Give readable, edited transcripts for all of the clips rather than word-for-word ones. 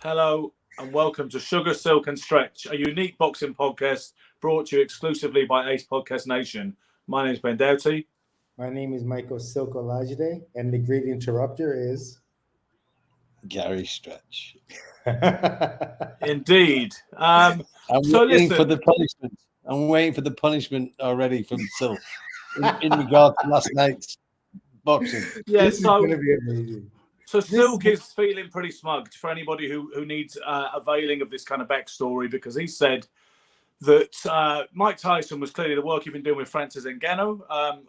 Hello and welcome to Sugar, Silk and Stretch, a unique boxing podcast brought to you exclusively by Ace Podcast Nation. My name is Ben Doughty. My name is Michael Silk Olajide, and the great interrupter is Gary Stretch. Indeed. I'm So waiting listen, for the punishment. I'm waiting for the punishment already from Silk in regard to last night's boxing. yeah, This is so going to be amazing. So Silk is feeling pretty smug for anybody who needs availing of this kind of backstory, because he said that Mike Tyson was clearly the work he'd been doing with Francis Ngannou,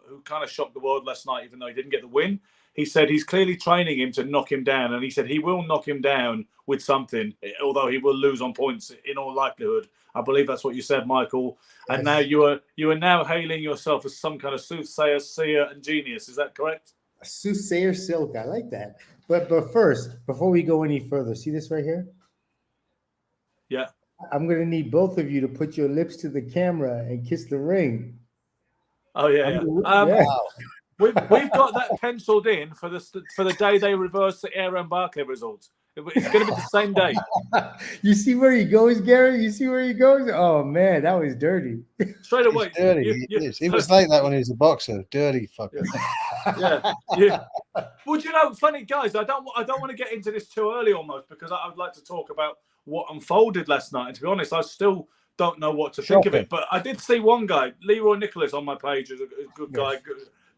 who kind of shocked the world last night, even though he didn't get the win. He said he's clearly training him to knock him down, and he said he will knock him down with something, although he will lose on points in all likelihood. I believe that's what you said, Michael. And Yes. now you are now hailing yourself as some kind of soothsayer, seer, and genius. Is that correct? Soothsayer Silk, I like that. But first, before we go any further, see this right here? Yeah. I'm going to need both of you to put your lips to the camera and kiss the ring. Oh yeah. We've got that penciled in for the day they reverse the Aaron Barkley results. It's going to be the same day. You see where he goes, Gary? You see where he goes? Oh, man, that was dirty. Straight away. He's dirty. He was like that when he was a boxer. Dirty fucker. Yeah. Well, you know, funny guys, I don't want to get into this too early almost, because I'd like to talk about what unfolded last night. And to be honest, I still don't know what to think of it. But I did see one guy, Leroy Nicholas, on my page, is a good guy,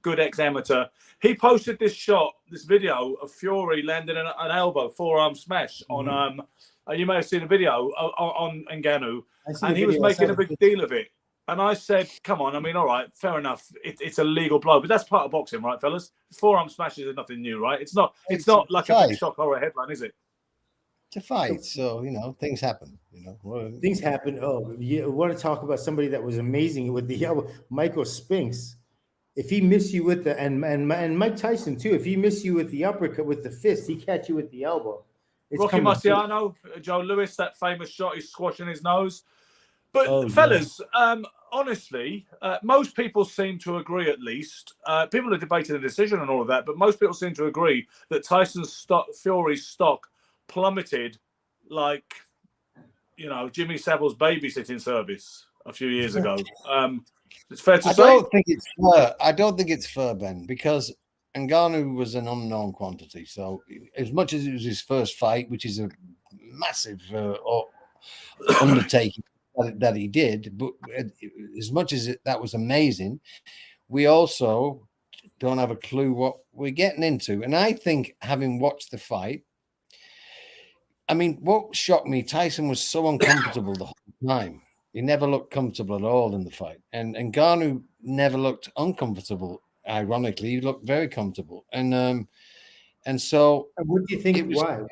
good ex-amateur. He posted this video of Fury landing an elbow, forearm smash on you may have seen a video on Ngannou, and he was making a big deal of it. And I said, come on, I mean, all right, fair enough. It's a legal blow, but that's part of boxing, right, fellas? Forearm smashes are nothing new, right? It's not like a big shock horror headline, is it? To fight, so things happen. Things happen. Oh, you want to talk about somebody that was amazing with the elbow, Michael Spinks. If he missed you with the and Mike Tyson too, if he missed you with the uppercut with the fist, he catch you with the elbow. Rocky Marciano, Joe Louis, that famous shot, he's squashing his nose. But fellas, honestly, most people seem to agree. At least people are debating the decision and all of that, but most people seem to agree that Tyson's Fury's stock plummeted like Jimmy Savile's babysitting service a few years ago. It's fair to say. I don't think it's fair, Ben, because Ngannou was an unknown quantity. So as much as it was his first fight, which is a massive undertaking that he did, but as much as that was amazing, we also don't have a clue what we're getting into. And I think, having watched the fight, I mean, what shocked me, Tyson was so uncomfortable the whole time. He never looked comfortable at all in the fight. And Ngannou never looked uncomfortable. Ironically, he looked very comfortable. And so... What do you think? Why?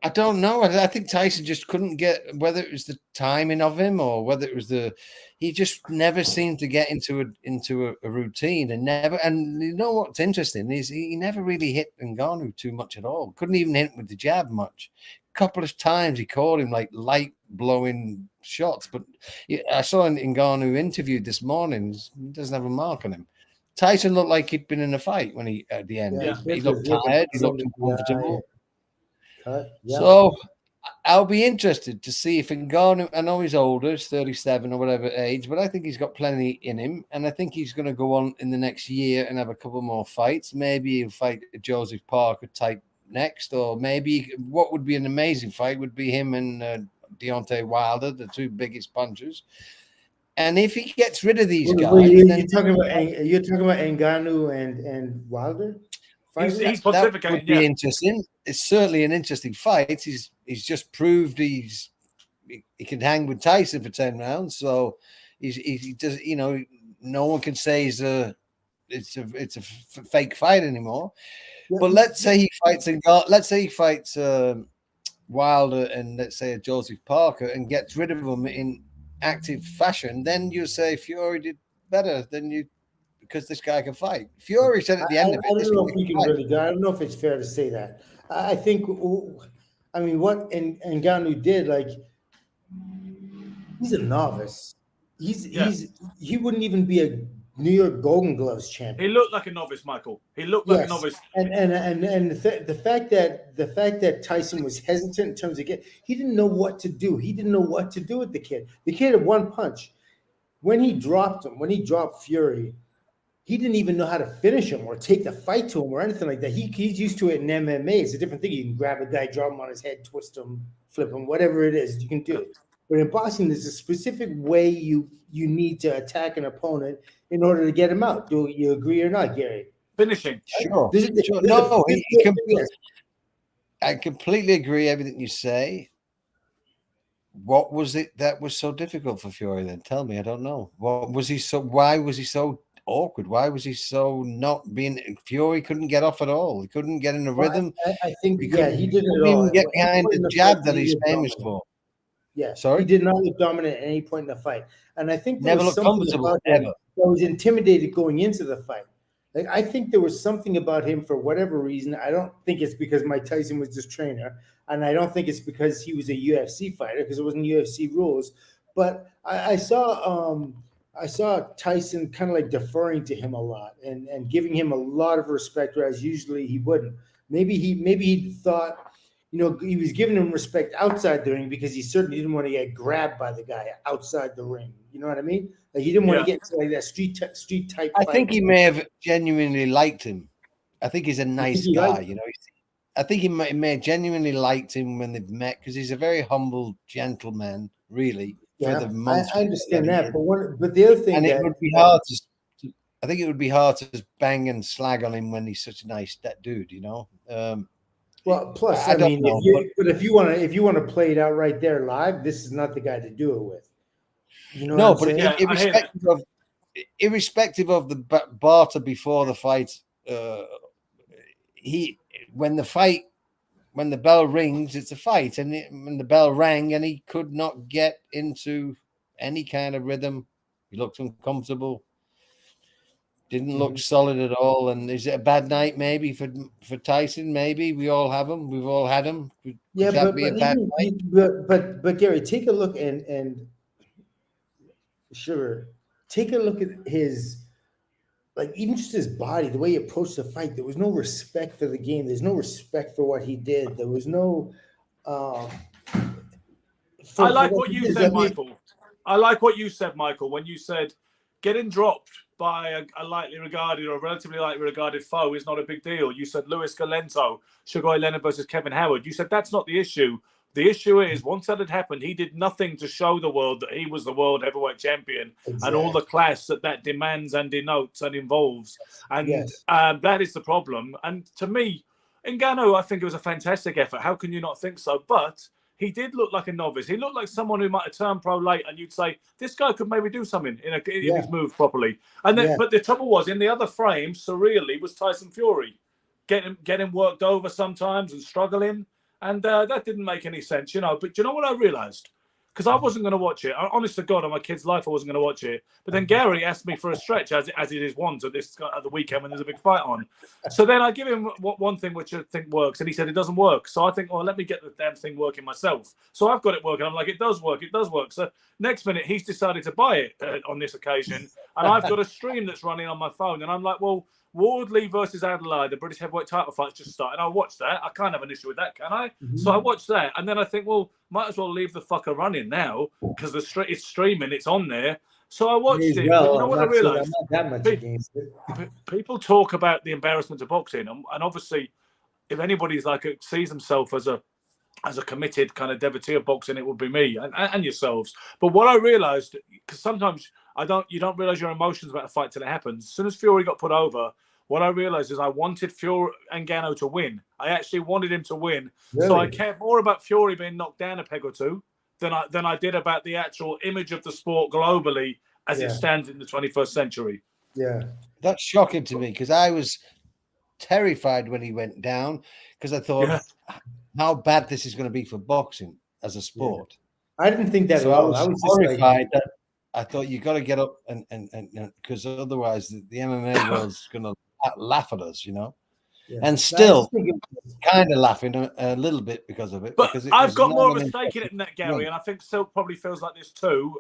I don't know. I think Tyson just couldn't get, whether it was the timing of him or whether it was he just never seemed to get into a routine, and you know what's interesting is he never really hit Ngannou too much at all. Couldn't even hit him with the jab much. A couple of times he caught him like light blowing shots, but I saw an Ngannou interviewed this morning. He doesn't have a mark on him. Tyson looked like he'd been in a fight when at the end. He looked tired. He looked uncomfortable. So I'll be interested to see if Ngannou, I know he's older, he's 37 or whatever age, but I think he's got plenty in him, and I think he's going to go on in the next year and have a couple more fights. Maybe he'll fight Joseph Parker type next, or maybe what would be an amazing fight would be him and Deontay Wilder, the two biggest punchers. And if he gets rid of these guys, you're talking about Ngannou and Wilder. He's that would be interesting. It's certainly an interesting fight. He's just proved he can hang with Tyson for 10 rounds. So he does. No one can say it's a fake fight anymore. But let's say he fights Wilder and let's say Joseph Parker and gets rid of them in active fashion. Then you say Fury did better than you. Because this guy can fight. Fury said at the end of it. I don't know if it's fair to say that. I think, what Ngannou did, like, he's a novice. He wouldn't even be New York Golden Gloves champion. He looked like a novice, Michael. He looked like a novice. And the fact that Tyson was hesitant in terms of he didn't know what to do. He didn't know what to do with the kid. The kid had one punch. When he dropped Fury, he didn't even know how to finish him or take the fight to him or anything like that. He's used to it in MMA. It's a different thing. You can grab a guy, drop him on his head, twist him, flip him, whatever it is, you can do it. But in boxing, there's a specific way you need to attack an opponent in order to get him out. Do you agree or not, Gary? Finishing. Sure. I completely agree everything you say. What was it that was so difficult for Fury then? Tell me, I don't know. Why was he so awkward? Why was he so not being Fury couldn't get off at all? He couldn't get in a rhythm. I think he did it all. Even get behind the jab that he's famous for. Yeah, sorry. He did not look dominant at any point in the fight, and I think never looked comfortable ever. I was intimidated going into the fight. Like I think there was something about him for whatever reason. I don't think it's because Mike Tyson was his trainer, and I don't think it's because he was a UFC fighter because it wasn't UFC rules. But I saw Tyson kind of like deferring to him a lot and giving him a lot of respect, whereas usually he wouldn't. Maybe he thought, he was giving him respect outside the ring because he certainly didn't want to get grabbed by the guy outside the ring. You know what I mean? Like he didn't want to get into like that street type. I think he may have genuinely liked him. I think he's a nice guy. I think he may have genuinely liked him when they've met because he's a very humble gentleman, really. Yeah, I understand that, but the other thing, it would be hard to. I think it would be hard to just bang and slag on him when he's such a nice dude. Well, plus, I mean, if you want to play it out right there live, this is not the guy to do it with. Irrespective of the barter before the fight, when the bell rings, it's a fight, and when the bell rang, and he could not get into any kind of rhythm. He looked uncomfortable. Didn't look solid at all. And is it a bad night maybe for Tyson? Maybe we all have him. We've all had him. Could that be a bad night? But Gary, take a look and sure, take a look at his, like even just his body, the way he approached the fight. There was no respect for the game. There's no respect for what he did. There was no. I like what you said, Michael. I like what you said, Michael, when you said getting dropped by a lightly regarded or relatively lightly regarded foe is not a big deal. You said Luis Galento, Sugar Leonard versus Kevin Howard. You said that's not the issue. The issue is once that had happened, he did nothing to show the world that he was the world heavyweight champion and all the class that demands and denotes and involves. And that is the problem. And to me, Ngannou, I think it was a fantastic effort. How can you not think so? But he did look like a novice. He looked like someone who might have turned pro late, and you'd say this guy could maybe do something in his move properly. And then, but the trouble was, in the other frame, surreally, was Tyson Fury getting worked over sometimes and struggling, and that didn't make any sense, But you know what I realized? Because I wasn't going to watch it. Honest to God, on my kid's life, I wasn't going to watch it. But then Gary asked me for a stretch, as it is wont at the weekend when there's a big fight on. So then I give him one thing which I think works, and he said it doesn't work. So I think, well, let me get the damn thing working myself. So I've got it working. I'm like, it does work. So next minute, he's decided to buy it on this occasion, and I've got a stream that's running on my phone, and I'm like, well, Wardley versus Adelaide, the British heavyweight title fight's just started. I watched that. I can't have an issue with that, can I? Mm-hmm. So I watched that, and then I think, well, might as well leave the fucker running now because it's streaming, it's on there. So I watched it. Well, you know what I realised? People talk about the embarrassment of boxing, and obviously, if anybody's sees himself as a committed kind of devotee of boxing, it would be me and yourselves. But what I realised, because sometimes you don't realise your emotions about a fight till it happens. As soon as Fury got put over, what I realized is I wanted Fury and Ngannou to win. I actually wanted him to win. Really? So I cared more about Fury being knocked down a peg or two than I did about the actual image of the sport globally as it stands in the 21st century. Yeah. That's shocking to me because I was terrified when he went down because I thought how bad this is going to be for boxing as a sport. Yeah. I didn't think that at all. I was horrified that I thought you got to get up and because otherwise the MMA world's going to laugh at us, And still kind of laughing a little bit because of it. But because I've got more of a stake in it than that, Gary, and I think Silk probably feels like this too.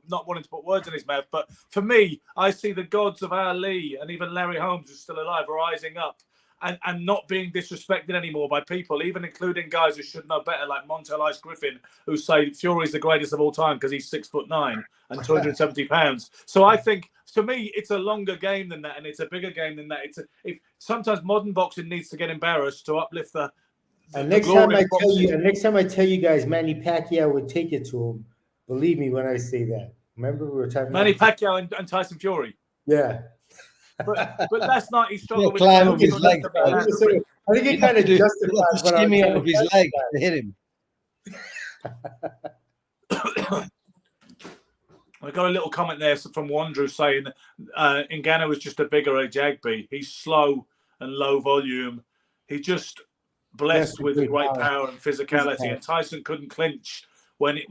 Not wanting to put words in his mouth, but for me, I see the gods of Ali and even Larry Holmes, who's still alive, rising up and not being disrespected anymore by people, even including guys who should know better, like Montel Ice Griffin, who say Fury's the greatest of all time because he's 6'9" and 270 pounds. So I think, to me, it's a longer game than that, and it's a bigger game than that. Sometimes modern boxing needs to get embarrassed to uplift the next time I tell you guys, Manny Pacquiao would take it to him. Believe me when I say that. Remember we were talking Manny about Pacquiao and Tyson Fury. Yeah. But last night he struggled with climb up his leg. I think he kind of justified what I was up his leg to hit him. I got a little comment there from Wandrew saying Ngannou is just a bigger age Agby. He's slow and low volume. He just blessed with great power and physicality. And Tyson couldn't clinch when he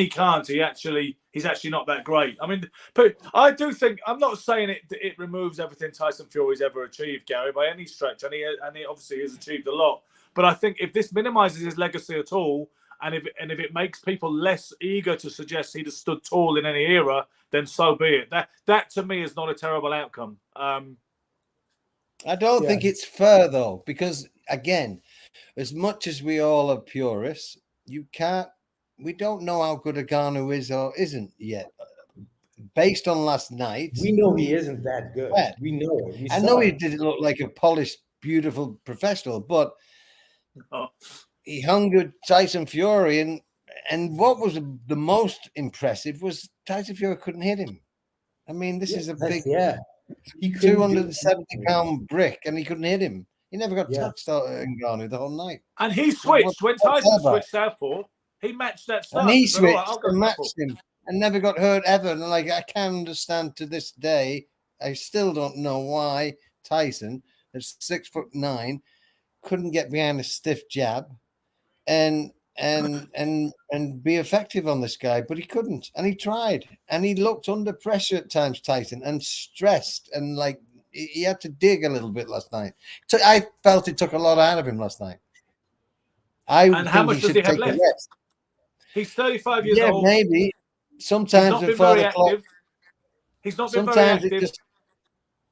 can't. He's actually not that great. I mean, but I do think, I'm not saying it removes everything Tyson Fury's ever achieved, Gary, by any stretch, and he obviously has achieved a lot. But I think if this minimises his legacy at all, and if it makes people less eager to suggest he'd have stood tall in any era, then so be it. That to me is not a terrible outcome. I don't think it's fair though, because again, as much as we all are purists, we don't know how good Ngannou is or isn't yet. Based on last night, we know he isn't that good. Yeah. We know it. I know he didn't look like a polished, beautiful professional, but he hungered Tyson Fury, and what was the most impressive was Tyson Fury couldn't hit him. I mean, this is a big 270-pound brick, and he couldn't hit him. He never got touched in Ngannou the whole night. And he switched when Tyson switched southpaw. He matched that stuff. And he switched and matched him and never got hurt ever. And I can understand to this day, I still don't know why Tyson, at 6'9", couldn't get behind a stiff jab and be effective on this guy, but he couldn't. And he tried. And he looked under pressure at times, Tyson, and stressed, and he had to dig a little bit last night. So I felt it took a lot out of him last night. And how much does he have left? He's 35 years old. Yeah, maybe. Sometimes before the clock. He's not been very active.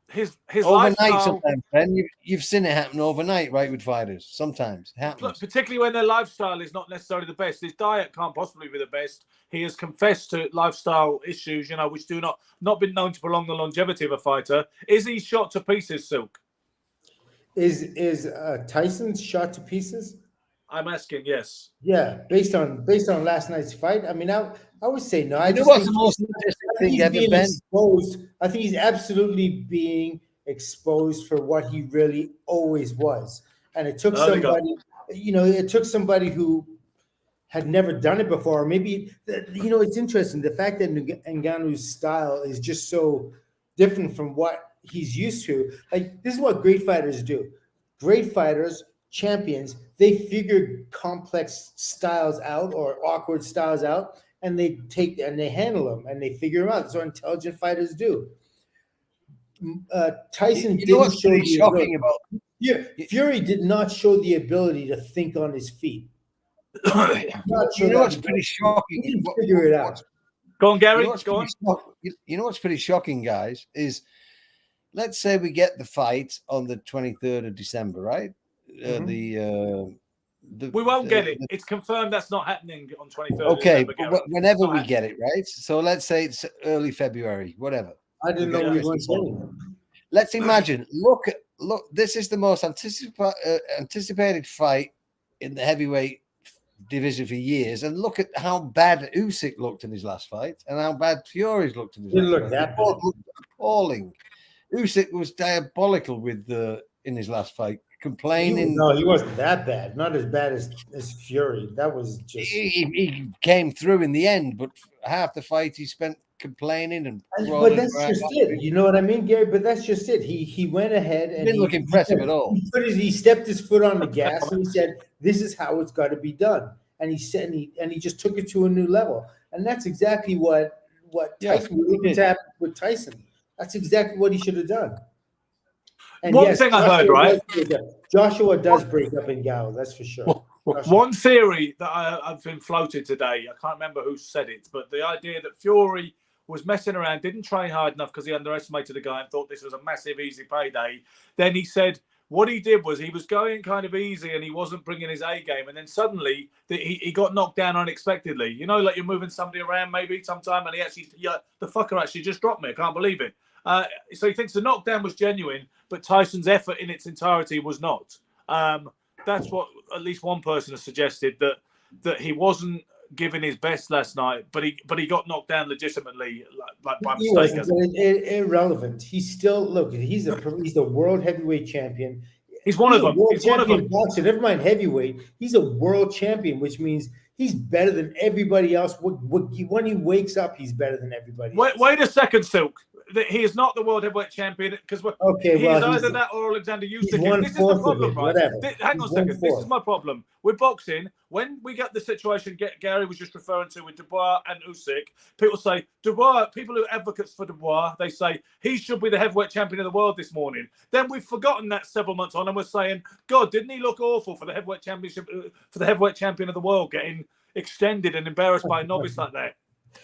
His overnight lifestyle, sometimes, Ben. You've seen it happen overnight, right, with fighters. Sometimes it happens. Particularly when their lifestyle is not necessarily the best. His diet can't possibly be the best. He has confessed to lifestyle issues, which do not been known to prolong the longevity of a fighter. Is he shot to pieces, Silk? Is Tyson shot to pieces? I'm asking, yes. Yeah, based on last night's fight. I mean, I would say no. I just think the most interesting thing ever been exposed. I think he's absolutely being exposed for what he really always was. And it took somebody, it took somebody who had never done it before. Maybe, it's interesting. The fact that Ngannou's style is just so different from what he's used to. Like, this is what great fighters do. Great fighters, champions, they figure complex styles out or awkward styles out, and they handle them and they figure them out. That's what intelligent fighters do. Tyson didn't show the shocking about. Yeah, Fury did not show the ability to think on his feet. What's pretty shocking? He didn't figure it out. Go on, Gary. Go on. You know what's pretty shocking, guys, is let's say we get the fight on the 23rd of December, right? We won't get it. It's confirmed that's not happening on 23rd. Okay, but whenever we get it, right? So let's say it's early February, whatever. I didn't know we weren't getting it. Let's imagine. Look. This is the most anticipated fight in the heavyweight division for years, and look at how bad Usyk looked in his last fight, and how bad Fury's looked in his last fight. Didn't look that bad. Appalling. Usyk was diabolical in his last fight. Complaining. No, he wasn't that bad. Not as bad as Fury. That was just. He came through in the end, but half the fight he spent complaining and. But that's just it. You know what I mean, Gary? But that's just it. He went ahead and didn't look impressive at all. He stepped his foot on the gas and he said, "This is how it's got to be done." And he said, and he just took it to a new level. And that's exactly what Tyson with Tyson. That's exactly what he should have done. And one thing I heard, right? Joshua does break up in Gall, that's for sure. One theory that I've been floated today, I can't remember who said it, but the idea that Fury was messing around, didn't train hard enough because he underestimated the guy and thought this was a massive, easy payday. Then he said what he did was he was going kind of easy and he wasn't bringing his A game. And then suddenly he got knocked down unexpectedly. You know, like you're moving somebody around maybe sometime and he actually, the fucker actually just dropped me. I can't believe it. So he thinks the knockdown was genuine, but Tyson's effort in its entirety was not. That's what at least one person has suggested, that he wasn't giving his best last night, but he got knocked down legitimately, like by mistake. Irrelevant. He's still he's the world heavyweight champion. He's one of them. He's one of them. Boxer, never mind heavyweight. He's a world champion, which means he's better than everybody else. When he wakes up, he's better than everybody else. Wait a second, Silk. He is not the world heavyweight champion because he's either that or Alexander Usyk. This is the problem, right? Hang on a second. This is my problem with boxing. When we get the situation Gary was just referring to with Dubois and Usyk, people say people who are advocates for Dubois, they say he should be the heavyweight champion of the world this morning. Then we've forgotten that several months on, and we're saying, God, didn't he look awful for the heavyweight championship, for the heavyweight champion of the world getting extended and embarrassed by a novice like that?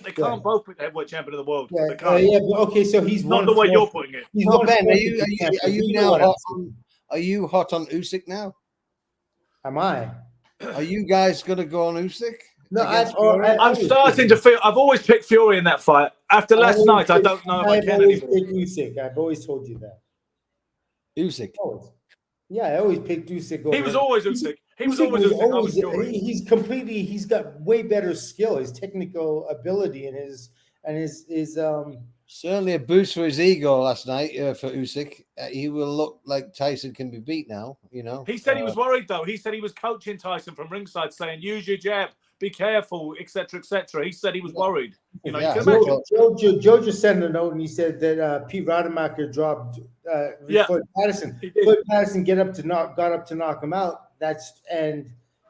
They can't both be the heavyweight champion of the world. They can't. Okay, so he's not the way you're putting it. Ben, are you now are you hot on Usyk now? Am I? Are you guys going to go on Usyk? No, I'm starting to feel. I've always picked Fury in that fight. After last night, I don't know if I can anymore. Usyk. I've always told you that. Usyk. Yeah, I always picked Usyk. He was always Usyk. He was always Usyk. He's got way better skill, his technical ability, and his certainly a boost for his ego last night for Usyk. He will look like Tyson can be beat now. You know. He said he was worried though. He said he was coaching Tyson from ringside, saying, "Use your jab, be careful, etc., etc." He said he was worried. You know, you can imagine. Joe just sent a note and he said that Pete Rademacher dropped Floyd Patterson. Floyd Patterson got up to knock him out.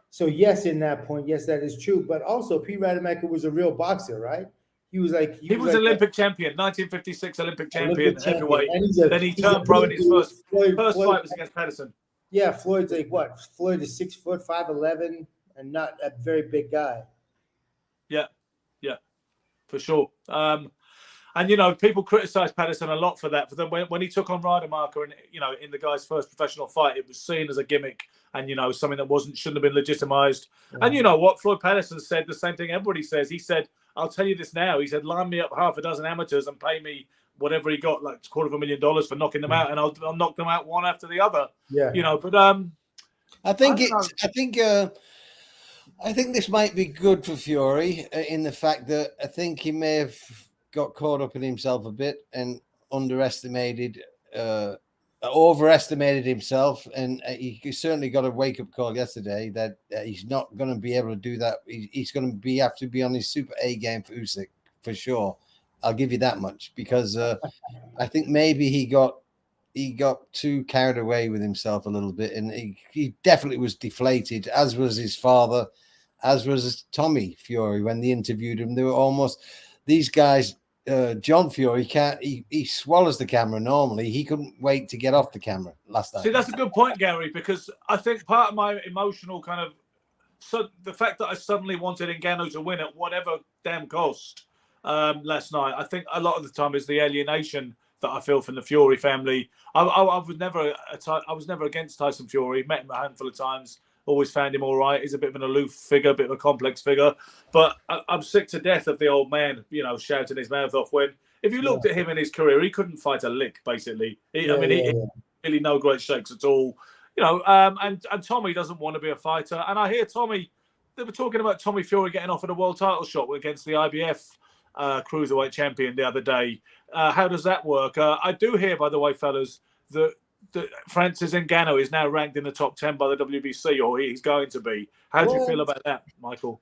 So yes, in that point, yes, that is true. But also, Pete Rademacher was a real boxer, right? He was Olympic champion, 1956 Olympic champion heavyweight. Then he turned pro in his first fight was against Patterson. Yeah, Floyd's like what? Floyd is 6 foot 5'11" and not a very big guy. Yeah, for sure. And you know, people criticize Patterson a lot for that. But then when he took on Rademacher, and you know, in the guy's first professional fight, it was seen as a gimmick, and you know, something that shouldn't have been legitimized. Yeah. And you know what, Floyd Patterson said the same thing everybody says. He said, "I'll tell you this now." He said, "Line me up half a dozen amateurs and pay me whatever he got, like $250,000 for knocking them out, and I'll knock them out one after the other." Yeah, you know. But I think this might be good for Fury in the fact that I think he may have got caught up in himself a bit and overestimated himself, and he certainly got a wake-up call yesterday that he's not going to be able to do that. He's going to have to be on his super A game for Usyk for sure. I'll give you that much, because I think maybe he got too carried away with himself a little bit, and he definitely was deflated, as was his father, as was Tommy Fury when they interviewed him. They were almost, these guys. John Fury he swallows the camera normally. He couldn't wait to get off the camera last night. See, that's a good point, Gary, because I think part of my emotional the fact that I suddenly wanted Ngannou to win at whatever damn cost last night, I think a lot of the time is the alienation that I feel from the Fury family. I was never against Tyson Fury. Met him a handful of times. Always found him all right. He's a bit of an aloof figure, a bit of a complex figure. But I'm sick to death of the old man, you know, shouting his mouth off. When, if you looked at him in his career, he couldn't fight a lick, basically. He really no great shakes at all. You know, and Tommy doesn't want to be a fighter. And I hear they were talking about Tommy Fury getting offered a world title shot against the IBF cruiserweight champion the other day. How does that work? I do hear, by the way, fellas, that Francis Ngannou is now ranked in the top 10 by the WBC, or he's going to be. How do you feel about that, Michael?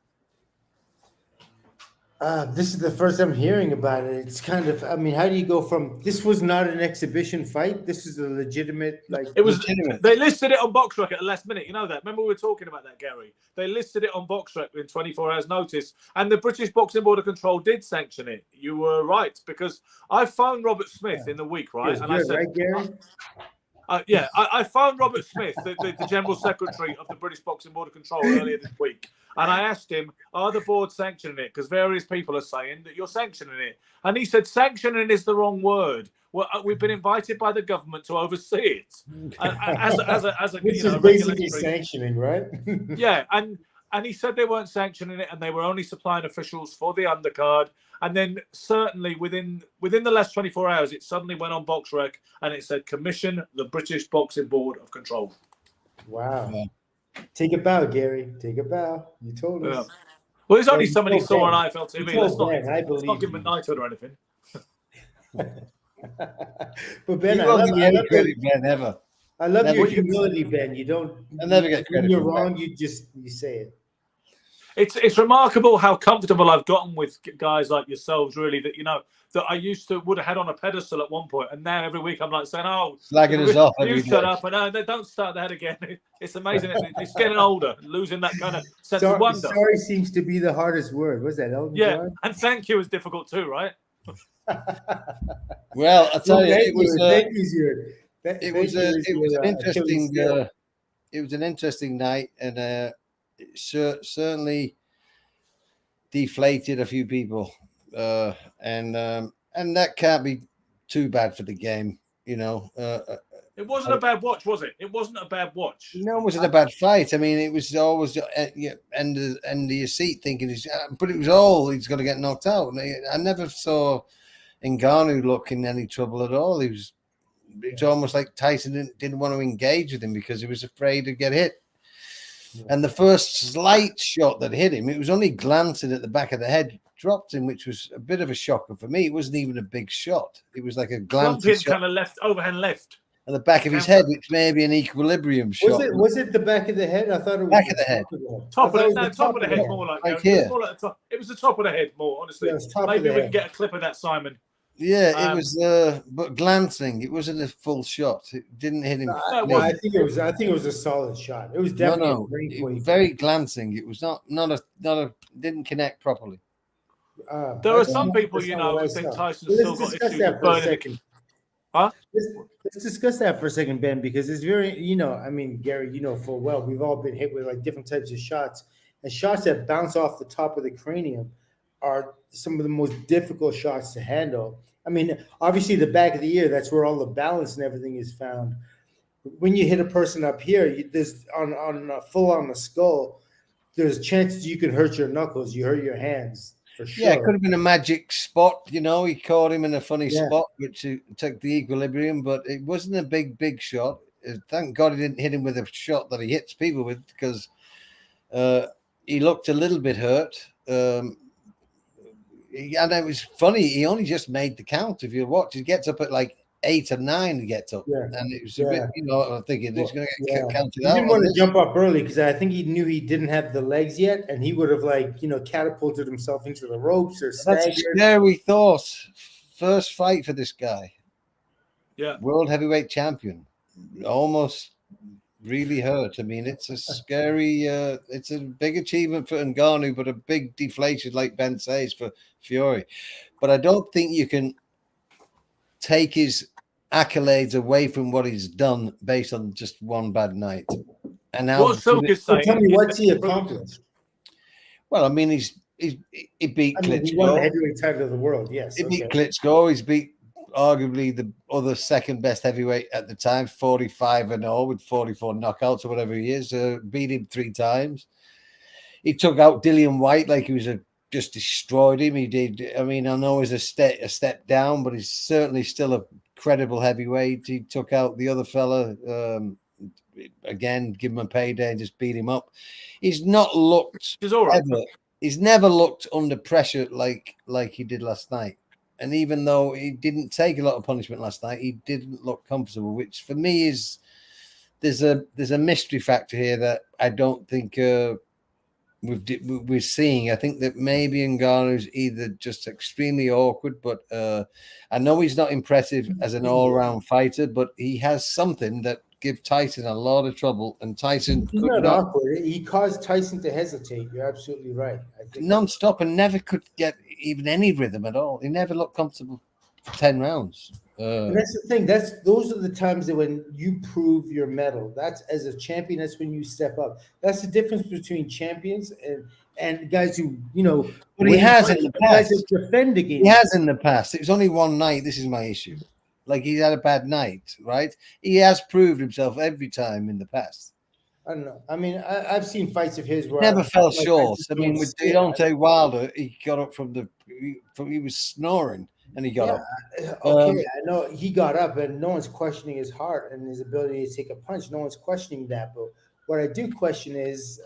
This is the first I'm hearing about it. It's kind of, I mean, how do you go from, this was not an exhibition fight, this is a legitimate, it was legitimate. They listed it on BoxRec at the last minute. You know that? Remember we were talking about that, Gary? They listed it on BoxRec in 24 hours notice, and the British Boxing Board of Control did sanction it. You were right, because I phoned Robert Smith in the week, right? And I said, right, Gary? I phoned Robert Smith, the General Secretary of the British Boxing Board of Control, earlier this week, and I asked him, are the board sanctioning it? Because various people are saying that you're sanctioning it. And he said sanctioning is the wrong word. Well, we've been invited by the government to oversee it. As a Which you know, is basically regulatory sanctioning, right? Yeah, and he said they weren't sanctioning it and they were only supplying officials for the undercard. And then certainly within the last 24 hours, it suddenly went on BoxRec and it said, commission the British Boxing Board of Control. Wow. Yeah. Take a bow, Gary. Take a bow. You told us. Yeah. Well, there's only somebody saw on IFL TV. Let's not give him a knighthood or anything. But Ben, I love your humility, Ben. You don't. I never get credit. When you're wrong, you say it. It's remarkable how comfortable I've gotten with guys like yourselves, really, that, you know, that I would have had on a pedestal at one point, and now every week I'm like saying, oh, slagging us off. You shut up, and they don't start that again. It's amazing. It's getting older, losing that kind of sense of wonder. Sorry seems to be the hardest word. What's that? Elton John? And thank you is difficult too, right? Well, I tell you, it was an interesting night, and it certainly deflated a few people, and that can't be too bad for the game, you know. It wasn't a bad watch, was it? It wasn't a bad watch. No, it wasn't a bad fight. I mean, it was always end of your seat thinking, but it was all he's going to get knocked out. I never saw Ngannou look in any trouble at all. It's almost like Tyson didn't want to engage with him because he was afraid to get hit. Yeah. And the first slight shot that hit him, it was only glancing at the back of the head, dropped him, which was a bit of a shocker for me. It wasn't even a big shot. It was like a glancing shot. Kind of left, overhand left. At the back of his head, which may be an equilibrium shot. Was it the back of the head? I thought it was back of the head. Top of the head, more like here. It was the top of the head more, honestly. Yeah, maybe we can get a clip of that, Simon. Yeah, it was, but glancing. It wasn't a full shot. It didn't hit him. No, I think it was a solid shot. It was definitely it was very glancing. It was not didn't connect properly. There are some people, you know, who think Tyson's still got issues with burning. Huh? Let's discuss that for a second, Ben, because it's very, you know, I mean, Gary, you know full well, we've all been hit with like different types of shots, and shots that bounce off the top of the cranium are some of the most difficult shots to handle. I mean, obviously the back of the ear, that's where all the balance and everything is found. When you hit a person up here, there's full on the skull, there's chances you could hurt your knuckles, you hurt your hands. For sure. Yeah, it could have been a magic spot, you know. He caught him in a funny spot, which took the equilibrium, but it wasn't a big shot. Thank God he didn't hit him with a shot that he hits people with, because he looked a little bit hurt. And it was funny. He only just made the count. If you watch, he gets up at like 8 or 9 to get up, and it was a bit, you know, I'm thinking he's going to get counted out. He didn't want to jump up early because I think he knew he didn't have the legs yet, and he would have, like, you know, catapulted himself into the ropes or staggered. That's a scary thought. First fight for this guy, world heavyweight champion, almost really hurt. I mean, it's a scary, it's a big achievement for Ngannou, but a big deflation, like Ben says, for Fury. But I don't think you can take his accolades away from what he's done based on just one bad night. And now, what Silk is saying, tell me, what's he accomplished? Well, I mean, he beat Klitschko. He won the heavyweight title of the world. Yes, he beat Klitschko. He's beat arguably the other second best heavyweight at the time, 45-0 with 44 knockouts or whatever he is. Beat him 3 times. He took out Dillian White like he was just destroyed him. He did. I mean, I know he's a step down, but he's certainly still a credible heavyweight. He took out the other fella, again, give him a payday and just beat him up. He's not looked he's never looked under pressure like he did last night. And even though he didn't take a lot of punishment last night, he didn't look comfortable, which for me is there's a mystery factor here that I don't think we're seeing. I think that maybe Ngannou's either just extremely awkward, but I know he's not impressive as an all-round fighter, but he has something that gives Tyson a lot of trouble, and Tyson he's not awkward. He caused Tyson to hesitate. You're absolutely right. I think non-stop and never could get even any rhythm at all. He never looked comfortable for 10 rounds. And that's the thing. Those are the times that when you prove your mettle. That's as a champion. That's when you step up. That's the difference between champions and guys who But he has in the past. Guys that defend against. He has in the past. It was only one night. This is my issue. Like he's had a bad night, right? He has proved himself every time in the past. I don't know. I mean, I've seen fights of his where Never fell short. I mean, with Deontay Wilder, he got up he was snoring and he got up. Okay, I know he got up, and no one's questioning his heart and his ability to take a punch. No one's questioning that. But what I do question is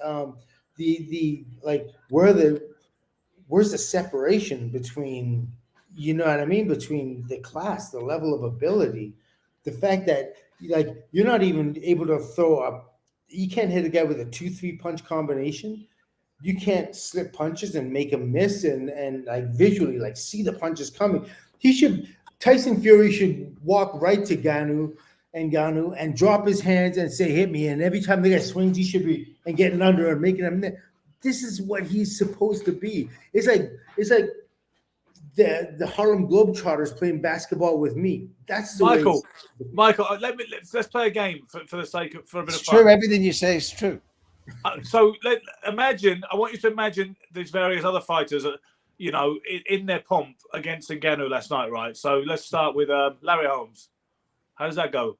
where's the separation between, you know what I mean, between the class, the level of ability, the fact that you're not even able to throw up. You can't hit a guy with a 2-3 punch combination. You can't slip punches and make him miss and like visually see the punches coming. Tyson Fury should walk right to Ngannou and drop his hands and say, hit me. And every time the guy swings, he should be and getting under and making him. This is what he's supposed to be. It's like the Harlem Globetrotters playing basketball with me. That's the Michael. Let's play a game for the sake of a bit of fun. True. Everything you say is true. So I want you to imagine these various other fighters, in their pomp against Ngannou last night, right? So let's start with Larry Holmes. How does that go?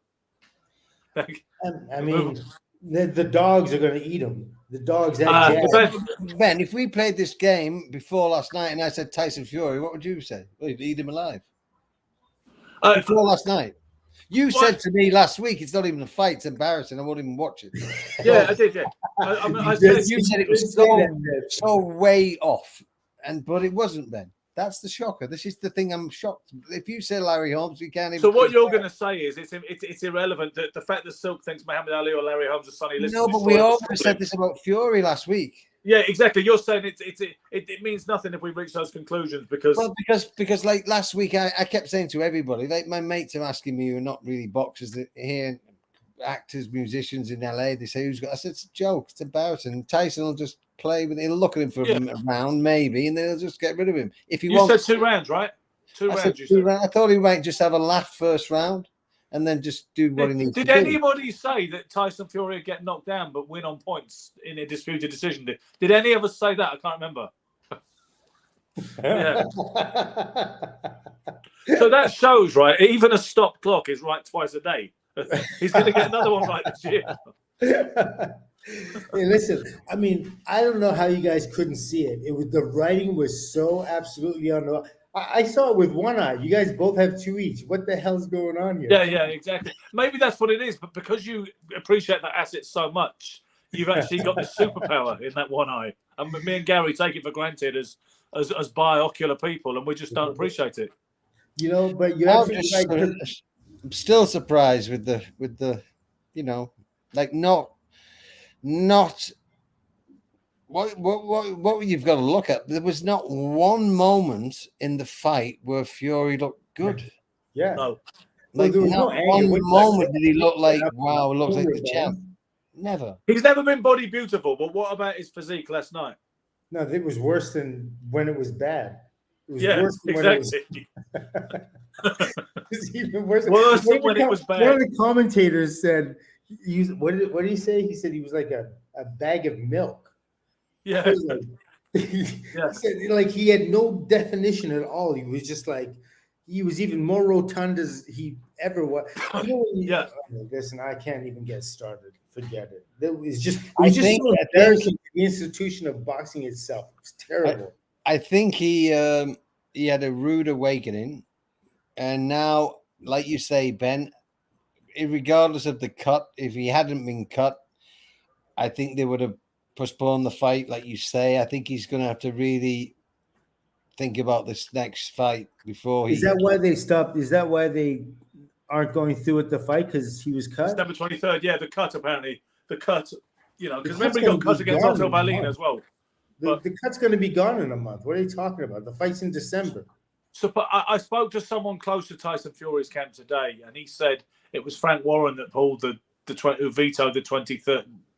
I mean, the dogs are going to eat him. The dogs. Ben, if we played this game before last night and I said Tyson Fury, what would you say? Well, you'd eat him alive. Before last night. You said to me last week, it's not even a fight, it's embarrassing. I won't even watch it. Yeah, I did, yeah. You said it was so way off. But it wasn't, Ben. That's the shocker. This is the thing I'm shocked. If you say Larry Holmes, we can't even. So what you're going to say is it's irrelevant. The fact that Silk thinks Muhammad Ali or Larry Holmes are Sonny Liston. No, but we also said this about Fury last week. Yeah, exactly. You're saying it means nothing if we reach those conclusions because like last week I kept saying to everybody, like my mates are asking me who are not really boxers here, actors, musicians in LA, they say who's got. I said it's a joke, it's embarrassing. Tyson will just play with it. He'll look at him for a round, maybe, and they'll just get rid of him. If he wants, said 2 rounds, right? 2 rounds. I thought he might just have a laugh first round and then just do what he needs to do. Did anybody say that Tyson Fury would get knocked down but win on points in a disputed decision? Did any of us say that? I can't remember. Yeah. So that shows, right? Even a stop clock is right twice a day. He's going to get another one right this year. Hey, listen, I mean, I don't know how you guys couldn't see it. The writing was so absolutely unknown. I saw it with one eye. You guys both have 2 each. What the hell's going on here? Yeah, exactly. Maybe that's what it is. But because you appreciate that asset so much, you've actually got this superpower in that one eye. And me and Gary take it for granted as biocular people, and we just don't appreciate it. But you have I'm still surprised with the not what you've got to look at. There was not one moment in the fight where Fury looked good. Yeah. No. Like not one moment did he look like, wow, looks like the champ. Never. He's never been body beautiful, but what about his physique last night? No, it was worse than when it was bad. It was worse than exactly. It was even worse. Worse than when it was bad. One of the commentators said, what did he say? He said he was like a bag of milk. Yeah. He said, he had no definition at all. He was just he was even more rotund as he ever was. Listen, I can't even get started. Forget it. It was just so embarrassing to the institution of boxing itself. It's terrible. I think he had a rude awakening, and now, like you say, Ben, regardless of the cut, if he hadn't been cut, I think they would have postponed the fight, like you say. I think he's going to have to really think about this next fight before he. Is that why they stopped? Is that why they aren't going through with the fight? Because he was cut? December 23rd. Yeah, the cut, apparently. The cut, because remember he got cut against Otto Berlin as well. The cut's going to be gone in a month. What are you talking about? The fight's in December. So, but I spoke to someone close to Tyson Fury's camp today, and he said it was Frank Warren that pulled who vetoed the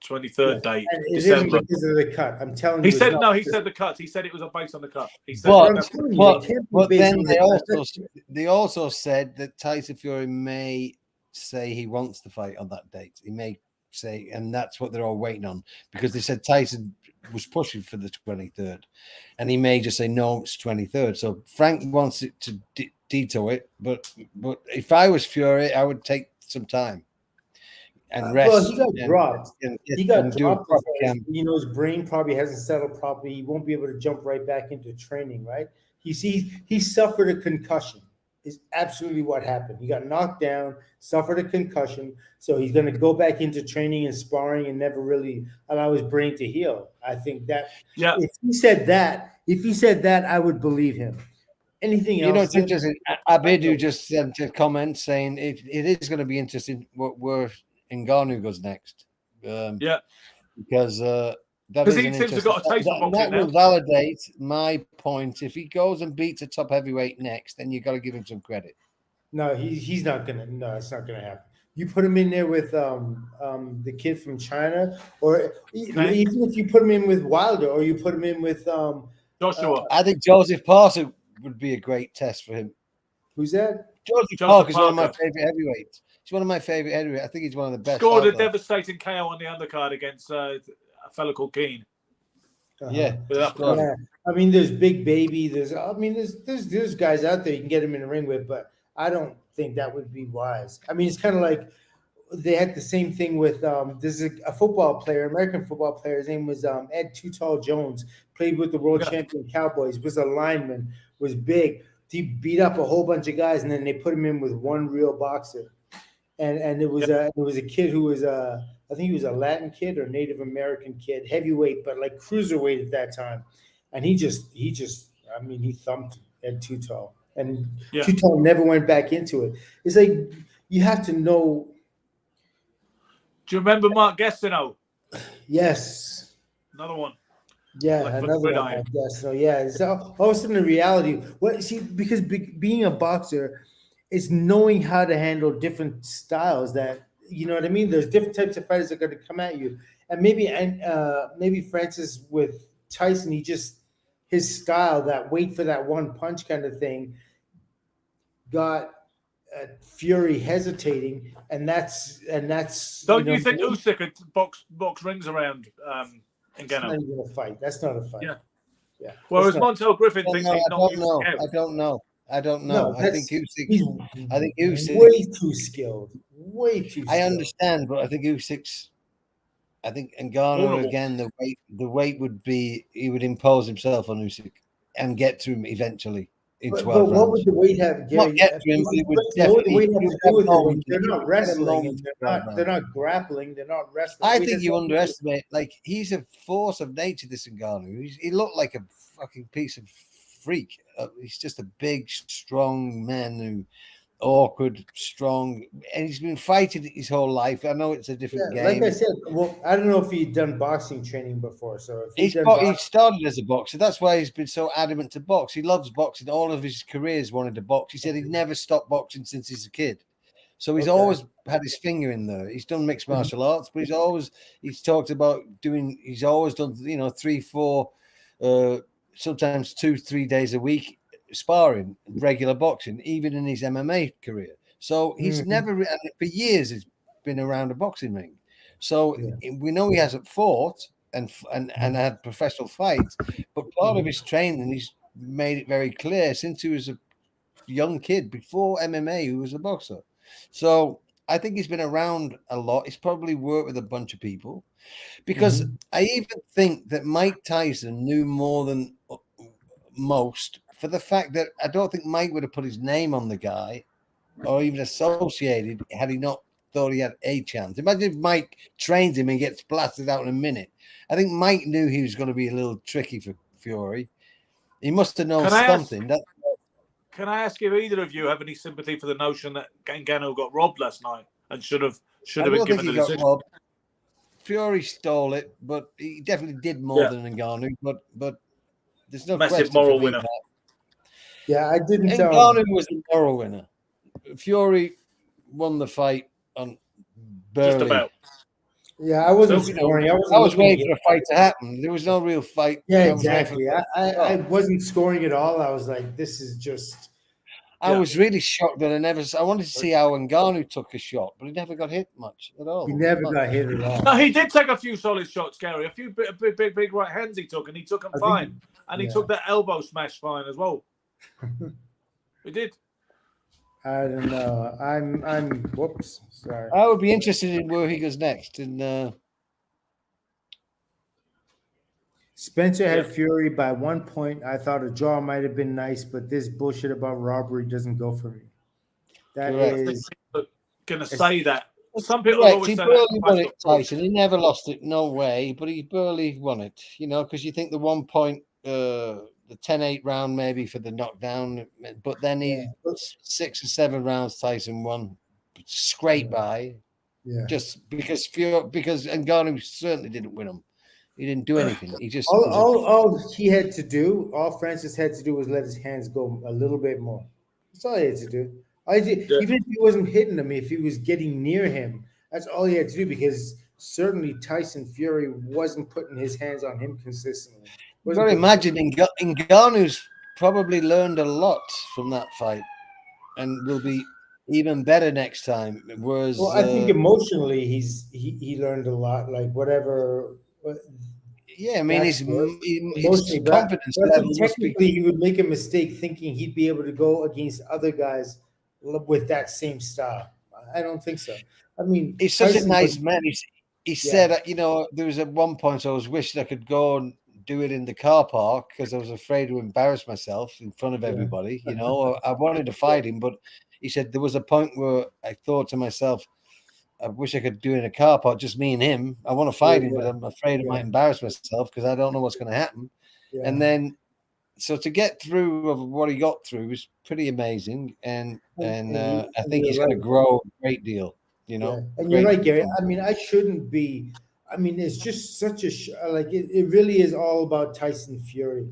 23rd date, And it December. isn't because of the cut. I'm telling He you. said no. He said the cut. He said it was based on the cut. He said, but then they also said that Tyson Fury may say he wants the fight on that date. He may say, and that's what they're all waiting on, because they said Tyson was pushing for the 23rd, and he may just say no, it's 23rd. So Frank wants it to detour it, but if I was Fury, I would take some time and rest. Well, he got dropped. He got dropped. His brain probably hasn't settled properly. He won't be able to jump right back into training, right? He suffered a concussion. Is absolutely what happened. He got knocked down, suffered a concussion, so he's going to go back into training and sparring and never really allow his brain to heal. I think that if he said that, I would believe him. Anything else? You know, it's interesting. Abidu just sent a comment saying it is going to be interesting where Ngannou goes next. Because he seems to have got a taste for boxing that now. will validate my point. If he goes and beats a top heavyweight next, then you got to give him some credit. No, he's not gonna. No, it's not gonna happen. You put him in there with the kid from China, or even if you put him in with Wilder, or you put him in with Joshua. I think Joseph Parker would be a great test for him. Who's that? Joseph Parker is one of my favorite heavyweights. He's one of my favorite heavyweights. I think he's one of the best. Scored a devastating KO on the undercard against a fellow called Keane. Yeah. I mean, there's Big Baby. There's guys out there you can get him in the ring with, but I don't think that would be wise. I mean, it's kind of like they had the same thing with there's a football player, American football player. His name was Ed Too Tall Jones. Played with the world champion Cowboys. Was a lineman. Was big. He beat up a whole bunch of guys, and then they put him in with one real boxer. And it was a kid who was I think he was a Latin kid or Native American kid, heavyweight, but like cruiserweight at that time. And he thumped Ed Too Tall. And Too Tall never went back into it. It's like you have to know. Do you remember Mark Gastineau? Yes. Another one. Yeah, another one. Yes. So it's all of a sudden the reality. Because being a boxer is knowing how to handle different styles that, you know what I mean? There's different types of fighters that are going to come at you. And maybe Francis with Tyson, his style, that wait for that one punch kind of thing, got Fury hesitating, and that's. Don't you think Usyk could box rings around Ngannou? That's not even a fight. That's not a fight. Yeah. Whereas Montel Griffin thinks he's not. I don't know. No, I think Usyk's way too skilled. Way too skilled. I understand, but I think Ngannou again, the weight would be, he would impose himself on Usyk and get to him eventually in 12 rounds. But what would the weight have? Not get to him, but it would definitely. They're not wrestling. They're not grappling. They're not wrestling. I think you underestimate. Like, he's a force of nature. This Ngannou. He looked like a fucking piece of freak. He's just a big, strong man awkward, strong, and he's been fighting his whole life. I know it's a different game. Like I said, I don't know if he'd done boxing training before. So if he started as a boxer. That's why he's been so adamant to box. He loves boxing. All of his careers wanted to box. He said he'd never stopped boxing since he's a kid. So he's always had his finger in there. He's done mixed martial arts, but he's talked about he's always done, 3, 4, sometimes 2, 3 days a week sparring, regular boxing, even in his MMA career. So he's never, for years, he's been around a boxing ring. So we know he hasn't fought and had professional fights, but part of his training, he's made it very clear since he was a young kid before MMA, he was a boxer. So I think he's been around a lot. He's probably worked with a bunch of people, because I even think that Mike Tyson knew more than most, for the fact that I don't think Mike would have put his name on the guy or even associated had he not thought he had a chance. Imagine if Mike trains him and gets blasted out in a minute. I think Mike knew he was going to be a little tricky for Fury. He must have known something. Can I ask if either of you have any sympathy for the notion that Ngannou got robbed last night and should have been given the decision? Robbed. Fury stole it, but he definitely did more than Ngannou. But there's no massive moral winner. Yeah, I didn't. Ngannou was the moral winner. Fury won the fight on barely. Just about. Yeah, I wasn't scoring. I was waiting for a fight to happen. There was no real fight. Yeah, exactly. I wasn't scoring at all. I was like, this is just. I was really shocked that I wanted to see how Ngannou took a shot, but he never got hit much at all. He never got hit at all. No, he did take a few solid shots, Gary. A few big right hands he took, and he took them fine. And he took that elbow smash fine as well. He did. I don't know. I'm. Whoops. Sorry. I would be interested in where he goes next. And Spencer had Fury by 1 point. I thought a draw might have been nice, but this bullshit about robbery doesn't go for me. That is going to say that. Some people he always say barely that. won it, Tyson. He never lost it, no way. But he barely won it, because you think the 1 point, the 10-8 round maybe for the knockdown, but then 6 or 7 rounds Tyson won, scrape by, just because Ngannou certainly didn't win them. He didn't do anything. He just all he had to do, all Francis had to do was let his hands go a little bit more. That's all he had to do. Even if he wasn't hitting him, if he was getting near him, that's all he had to do, because certainly Tyson Fury wasn't putting his hands on him consistently. But imagine Ngannou's probably learned a lot from that fight and will be even better next time. Whereas, I think emotionally he learned a lot. Like whatever. Yeah, I mean, his confidence level. Technically, he would make a mistake thinking he'd be able to go against other guys with that same style. I don't think so. I mean, he's such a nice man. He said, there was at one point I was wishing I could go and do it in the car park because I was afraid to embarrass myself in front of everybody. I wanted to fight him, but he said there was a point where I thought to myself, I wish I could do it in a car park, just me and him. I want to fight him, but I'm afraid I might embarrass myself because I don't know what's going to happen. Yeah. And then, so to get through of what he got through was pretty amazing, and I think he's going to grow a great deal. And you're right, Gary. I mean, I shouldn't be. I mean, it's just such a it really is all about Tyson Fury.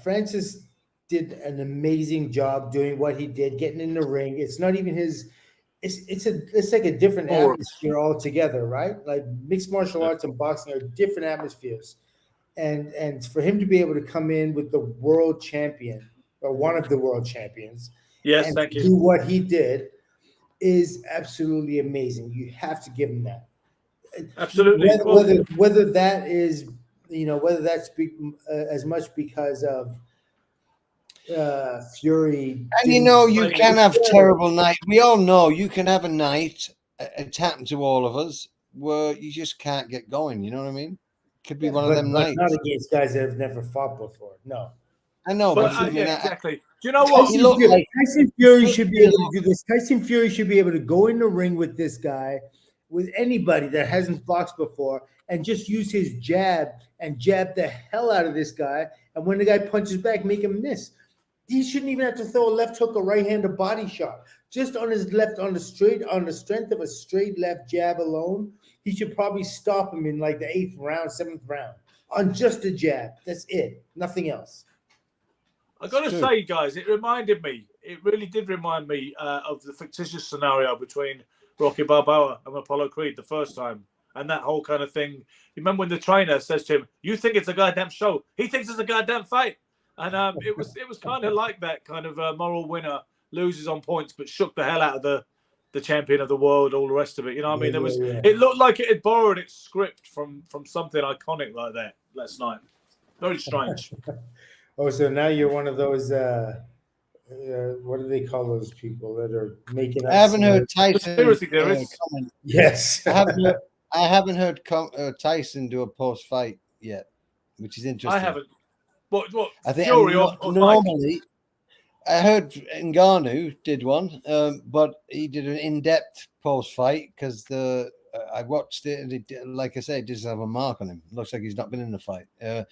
Francis did an amazing job doing what he did, getting in the ring. It's not even his. It's like a different atmosphere altogether, right? Like mixed martial arts and boxing are different atmospheres, and for him to be able to come in with the world champion or one of the world champions, and thank you, do what he did is absolutely amazing. You have to give him that. Absolutely. Whether that is whether that's as much because of Fury, and you can have terrible night. We all know you can have a night. It's happened to all of us where you just can't get going. You know what I mean? Could be one of them nights. Not against guys that have never fought before. No, I know, but I mean, exactly. Do you know what? Tyson Fury should be able to do this. Tyson Fury should be able to go in the ring with this guy, with anybody that hasn't boxed before, and just use his jab and jab the hell out of this guy. And when the guy punches back, make him miss. He shouldn't even have to throw a left hook or right hand or body shot. Just on his left, on the strength of a straight left jab alone, he should probably stop him in like the 8th round, 7th round on just a jab. That's it. Nothing else. I got to say, guys, it really did remind me of the fictitious scenario between Rocky Balboa and Apollo Creed the first time. And that whole kind of thing. You remember when the trainer says to him, "You think it's a goddamn show. He thinks it's a goddamn fight." And it was kind of like that kind of moral winner loses on points, but shook the hell out of the champion of the world, all the rest of it. You know what I mean? It looked like it had borrowed its script from something iconic like that last night. Very strange. So now you're one of those. What do they call those people that are making? I haven't heard Tyson. Yes, I haven't heard Tyson do a post fight yet, which is interesting. I haven't. What? I think Fury normally, I heard Ngannou did one, but he did an in-depth post-fight because I watched it and like I said, it doesn't have a mark on him. Looks like he's not been in the fight. I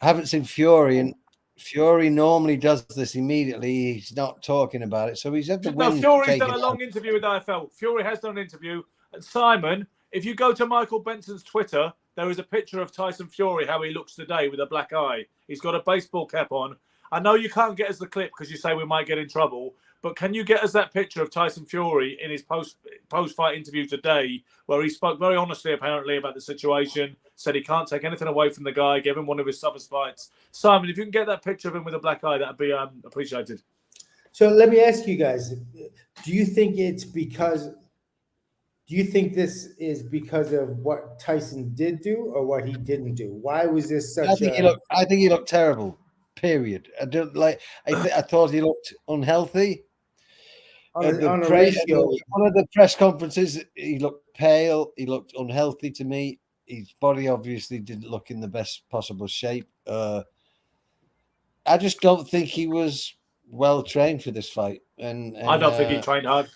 haven't seen Fury, and Fury normally does this immediately. He's not talking about it, so he's had the win. Fury's done a long interview with IFL. Fury has done an interview, and Simon, if you go to Michael Benson's Twitter, there is a picture of Tyson Fury, how he looks today with a black eye. He's got a baseball cap on. I know you can't get us the clip because you say we might get in trouble, but can you get us that picture of Tyson Fury in his post-fight interview today, where he spoke very honestly, apparently, about the situation, said he can't take anything away from the guy, gave him one of his toughest fights. Simon, if you can get that picture of him with a black eye, that'd be appreciated. So let me ask you guys: do you think this is because of what Tyson did do or what he didn't do? Why was this such? I think he looked terrible. Period. I don't like. I thought he looked unhealthy. On a ratio. One of the press conferences, he looked pale. He looked unhealthy to me. His body obviously didn't look in the best possible shape. I just don't think he was well trained for this fight. And I don't think he trained hard.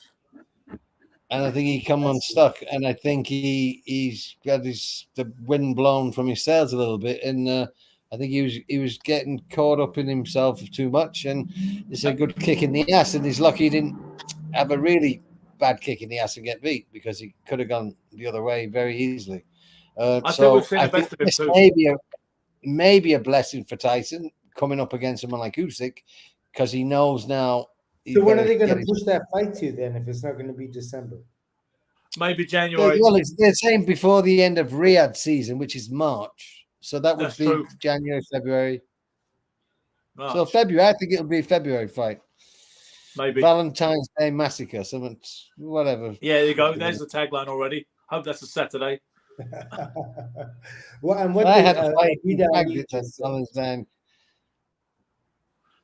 And I think he come unstuck. And I think he's got the wind blown from his sails a little bit. And I think he was getting caught up in himself too much. And it's a good kick in the ass. And he's lucky he didn't have a really bad kick in the ass and get beat, because he could have gone the other way very easily. I think this may be a blessing for Tyson coming up against someone like Usyk, because he knows now. So when are they going to push that fight to then, if it's not going to be December? Maybe January. Well, they're saying before the end of Riyadh season, which is March. So that would be true. January, February. March. So February, I think it'll be a February fight. Maybe. Valentine's Day Massacre, something, whatever. Yeah, there you go. There's the tagline already. Hope that's a Saturday. Well, and what I had a fight on Valentine's Day.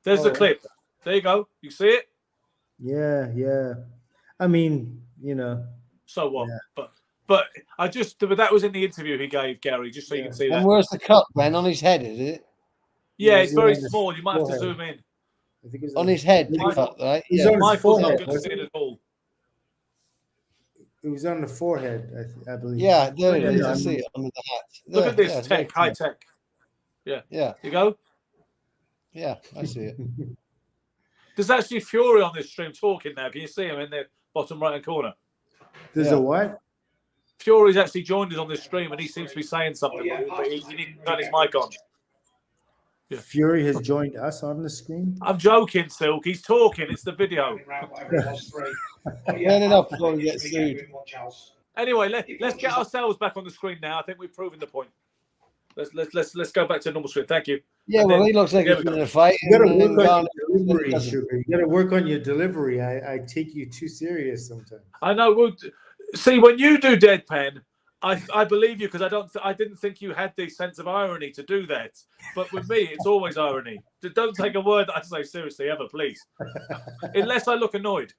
There's the clip. There you go. You see it? Yeah. I mean, So what? Yeah. But that was in the interview he gave Gary, just so you can see that. And where's the cut, Ben? On his head, is it? Yeah, it's very small. You might have to zoom in. I think it's on his head, the cut, right? Michael's not going to see it at all. It was on the forehead, I believe. Yeah, there it is. I see it under the hat. Look at this tech, high tech. Yeah. You go? Yeah, I see it. There's actually Fury on this stream talking now. Can you see him in the bottom right-hand corner? There's a what? Fury's actually joined us on this stream, and he seems to be saying something, but he didn't turn his mic on. Yeah. Fury has joined us on the screen. I'm joking, Silk. He's talking. It's the video. Turn it up before we get sued. Anyway, let's get ourselves back on the screen now. I think we've proven the point. Let's go back to normal screen. Thank you. Yeah, well, he looks like he's in a fight. You gotta work on your delivery. I take you too serious sometimes. I know. Well, see, when you do deadpan, I believe you, because I didn't think you had the sense of irony to do that. But with me, it's always irony. Don't take a word that I say seriously ever, please. Unless I look annoyed.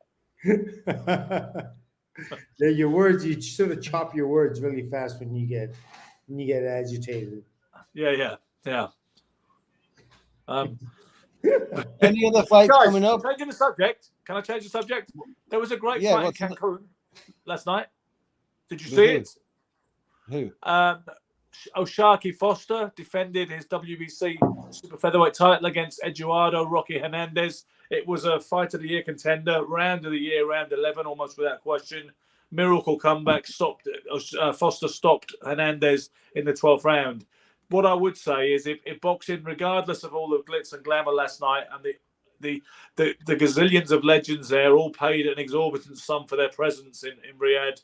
Your words, you sort of chop your words really fast when you get agitated. Yeah. Any other fights coming up? Changing the subject. Can I change the subject? There was a great fight in Cancun last night. Did you see it? Who? O'Shaquie Foster defended his WBC super featherweight title against Eduardo Rocky Hernandez. It was a fight of the year contender, round of the year, round 11, almost without question. Miracle comeback. Foster stopped Hernandez in the 12th round. What I would say is, if boxing, regardless of all the glitz and glamour last night, and the gazillions of legends there all paid an exorbitant sum for their presence in Riyadh,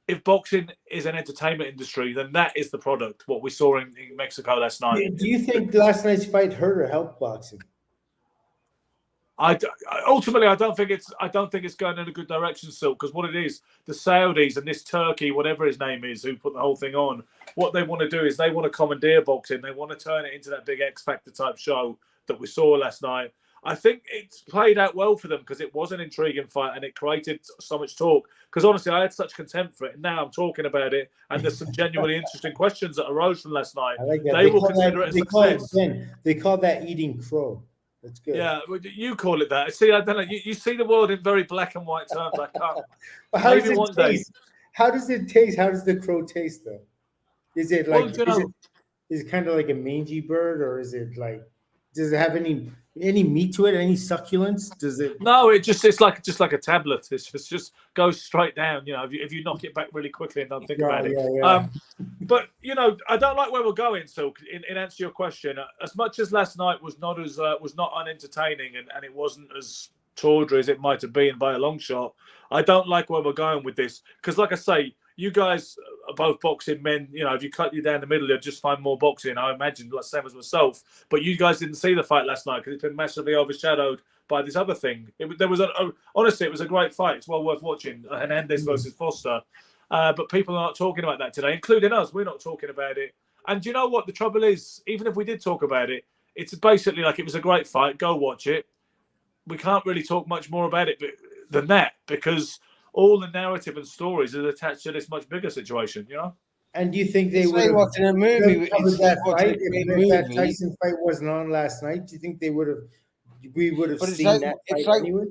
if boxing is an entertainment industry, then that is the product, what we saw in Mexico last night. Do you think last night's fight hurt or helped boxing? Ultimately, I don't think it's going in a good direction, Silk, because what it is, the Saudis and this Turkey, whatever his name is, who put the whole thing on, what they want to do is they want to commandeer boxing. They want to turn it into that big X Factor type show that we saw last night. I think it's played out well for them, because it was an intriguing fight and it created so much talk. Because honestly, I had such contempt for it, and now I'm talking about it, and there's some genuinely interesting questions that arose from last night. I like that. They will consider it a success. They call that eating crow. That's good. Yeah, you call it that. See, I don't know. You see the world in very black and white terms. I can't. How does it taste? How does it taste? How does the crow taste, though? Is it like? Is it kind of like a mangy bird, or is it like? Does it have any meat to it? Any succulence? Does it? No, it's like a tablet. It's just goes straight down. If you knock it back really quickly and don't think about it. Yeah. But I don't like where we're going. So, in answer to your question, as much as last night was not unentertaining and it wasn't as Chaudhry's it might have been by a long shot. I don't like where we're going with this because, like I say, you guys are both boxing men. You know, if you cut you down the middle, you'll just find more boxing. I imagine, like same as myself. But you guys didn't see the fight last night because it's been massively overshadowed by this other thing. Honestly, it was a great fight. It's well worth watching. Hernandez versus Foster. But people are not talking about that today, including us. We're not talking about it. And you know what? The trouble is, even if we did talk about it, it's basically like it was a great fight. Go watch it. We can't really talk much more about it than that because all the narrative and stories are attached to this much bigger situation, you know? And do you think they would have watching a movie? covered that fight if that Tyson fight wasn't on last night? Do you think they would have? We would have seen that fight anyway.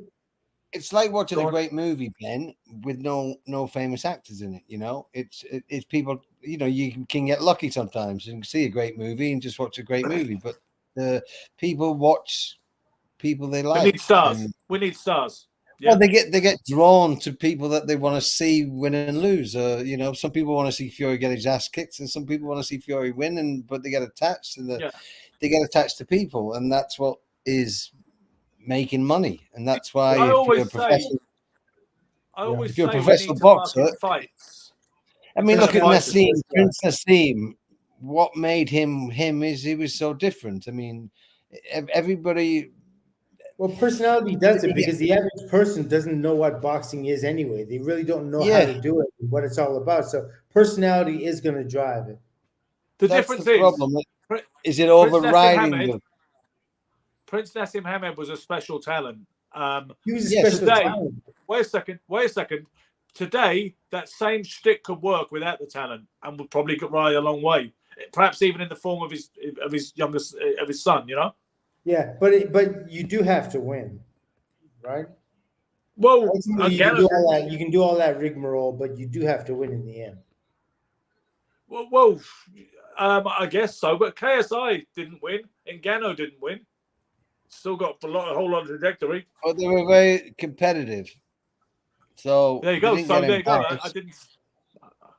It's like watching a great movie, Ben, with no famous actors in it. You know, it's people. You know, you can get lucky sometimes and see a great movie and just watch a great movie, but the people watch people they like. We need stars. We need stars. Yeah. Well, they get drawn to people that they want to see win and lose. You know, some people want to see Fury get his ass kicked, and some people want to see Fury win, but they get attached and they get attached to people, and that's what is making money, and that's why if you're a professional boxer, fights. I mean, look at Nassim, Prince Nassim. What made him is he was so different. I mean, everybody. Well, personality does it because the average person doesn't know what boxing is anyway. They really don't know how to do it and what it's all about. So personality is going to drive it. That's difference the problem. Is it overriding? Prince Nassim Hamed was a special talent. He was a special talent. Wait a second. Today, that same shtick could work without the talent and would probably get right a long way. Perhaps even in the form of his son, you know? Yeah, but you do have to win, right? Well, you can do all that rigmarole, but you do have to win in the end. Well, I guess so. But KSI didn't win, and Ngannou didn't win. Still got a whole lot of trajectory. Oh, they were very competitive. So there you go. So there you go.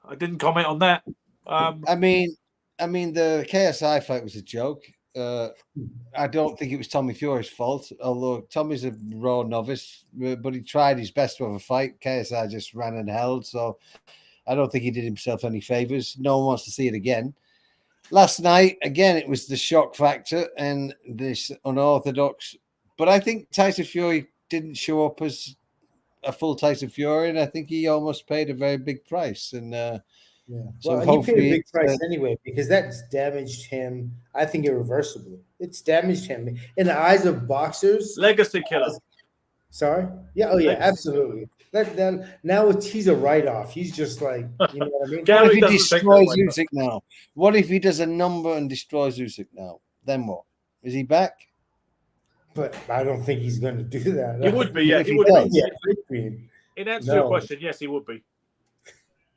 I didn't comment on that. I mean, the KSI fight was a joke. I don't think it was Tommy Fury's fault, although Tommy's a raw novice, but he tried his best to have a fight. KSI just ran and held, so I don't think he did himself any favors. No one wants to see it again. Last night, again, it was the shock factor and this unorthodox, but I think Tyson Fury didn't show up as a full Tyson Fury, and I think he almost paid a very big price. And so he paid a big price anyway because that's damaged him. I think irreversibly. It's damaged him in the eyes of boxers. Legacy killer. Sorry. Yeah. Oh yeah. Absolutely. Now he's a write-off. He's just like, you know what I mean. What if he destroys Usyk now? What if he does a number and destroys Usyk now? Then what? Is he back? But I don't think he's going to do that. He would be. Yeah. He would be. In answer to your question, yes, he would be.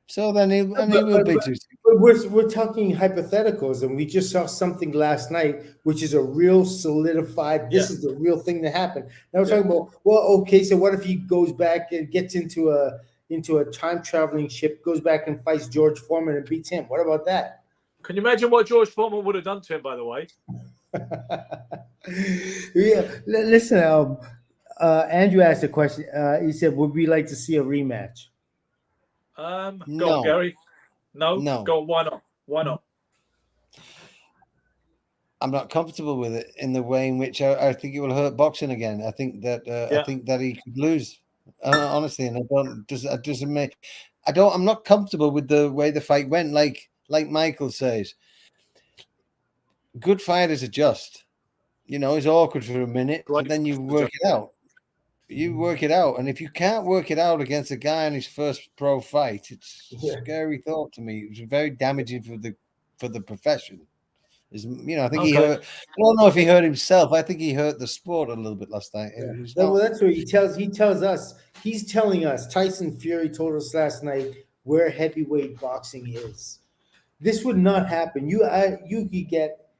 So then he will be too. But we're talking hypotheticals, and we just saw something last night, which is a real solidified. This is the real thing that happened. Now we're talking about, well, okay, so what if he goes back and gets into a time traveling ship, goes back and fights George Foreman and beats him? What about that? Can you imagine what George Foreman would have done to him? By the way. Yeah. Listen, Andrew asked a question. He said, "Would we like to see a rematch?" Go on, Gary. No. Go on, why not? Why not? I'm not comfortable with it in the way in which I think it will hurt boxing again. I think that he could lose. Honestly, and I'm not comfortable with the way the fight went. Like Michael says, good fighters adjust. You know, it's awkward for a minute, but then you work it out. You work it out, and if you can't work it out against a guy in his first pro fight, it's a scary thought to me. It was very damaging for the profession. I think he hurt. I don't know if he hurt himself. I think he hurt the sport a little bit last night. Yeah. Well, that's what he tells us. He's telling us. Tyson Fury told us last night where heavyweight boxing is. This would not happen. You could get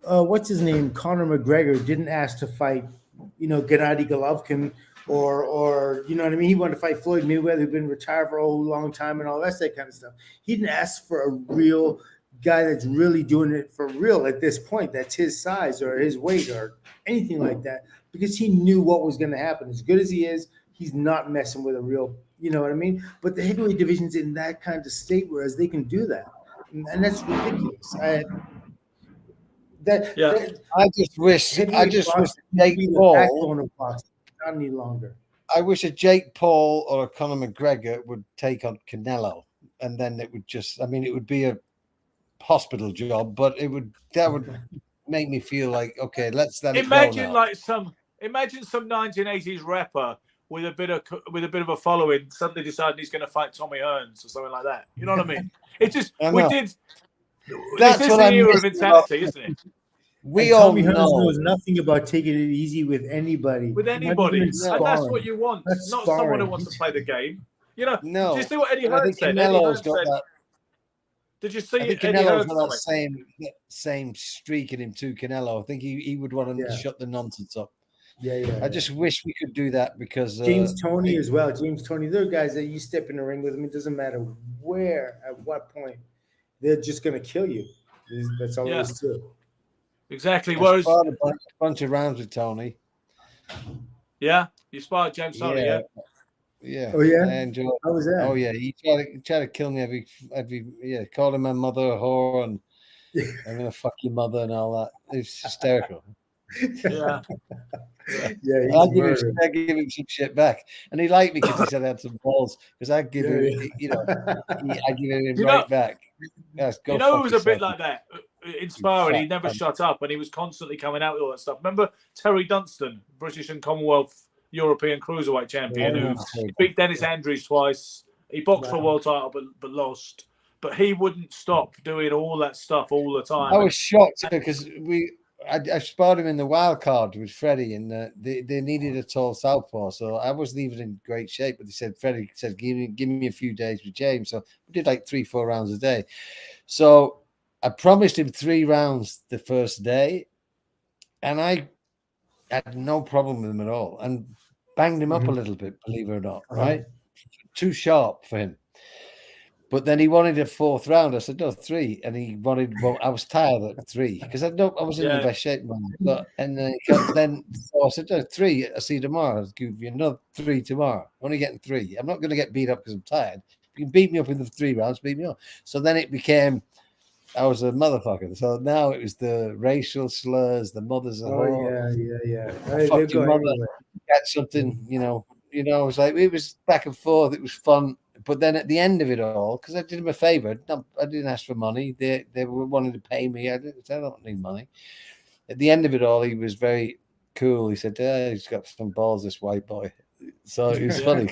what's his name? Conor McGregor didn't ask to fight. Gennady Golovkin, or you know what I mean? He wanted to fight Floyd Mayweather, who'd been retired for a long time and all that kind of stuff. He didn't ask for a real guy that's really doing it for real at this point. That's his size or his weight or anything like that, because he knew what was going to happen. As good as he is, he's not messing with a real, you know what I mean? But the heavyweight division's in that kind of state, whereas they can do that, and that's ridiculous. I just wish Jake Paul. Backbone of boxing, not any longer. I wish a Jake Paul or a Conor McGregor would take on Canelo, and then it would just, I mean, it would be a hospital job, but that would make me feel like, okay, let's let imagine it go now. Like some 1980s rapper with a bit of a following suddenly deciding he's going to fight Tommy Hearns or something like that. You know what I mean? It just That's what the era of insanity, isn't it? We all Tommy Hearns knows nothing about taking it easy with anybody. And that's what you want. Not someone who wants to play the game. You know, no. Did you see what Eddie Hearns said? Canelo's got that. Did you see Eddie Canelo's got that same streak in him too, Canelo? I think he would want to shut the nonsense up. I just wish we could do that, because James Toney as well. James Toney, they're guys that you step in the ring with them. It doesn't matter where, at what point, they're just going to kill you. That's all there is to it. Exactly. Whereas a bunch of rounds with Tony. Yeah, you sparred James Toney. Yeah. Oh yeah. I enjoyed it. How was that? Oh yeah. He tried to kill me every calling my mother a whore and I'm gonna fuck your mother and all that. It's hysterical. Yeah. I give him some shit back, and he liked me because he said I had some balls. Because I give him, I give him right back. Yes, who was a bit like that? Inspiring. He never shut up, and he was constantly coming out with all that stuff. Remember Terry Dunson, British and Commonwealth European cruiserweight champion, who beat Dennis Andrews twice. He boxed for a world title, but lost. But he wouldn't stop doing all that stuff all the time. I was shocked because I sparred him in the wild card with Freddie, and they needed a tall southpaw, so I wasn't even in great shape. But they said, Freddie said, give me a few days with James. So we did like 3-4 rounds a day. So I promised him 3 rounds the first day, and I had no problem with him at all, and banged him up a little bit, believe it or not, right? Too sharp for him. But then he wanted a 4th round. I said, no, 3. And he wanted, I was tired at 3 because I was in the best shape, man. But, and then so I said, no, 3, I'll see you tomorrow. I'll give you another 3 tomorrow. I'm only getting 3. I'm not going to get beat up because I'm tired. If you can beat me up in the 3 rounds, beat me up. So then it became, I was a motherfucker. So now it was the racial slurs, the mother's a whore. I fucked your mother. Get something, you know, it was like, it was back and forth. It was fun. But then at the end of it all, because I did him a favor, I didn't ask for money. They were wanting to pay me. I don't need money. At the end of it all, he was very cool. He said, he's got some balls, this white boy. So it was funny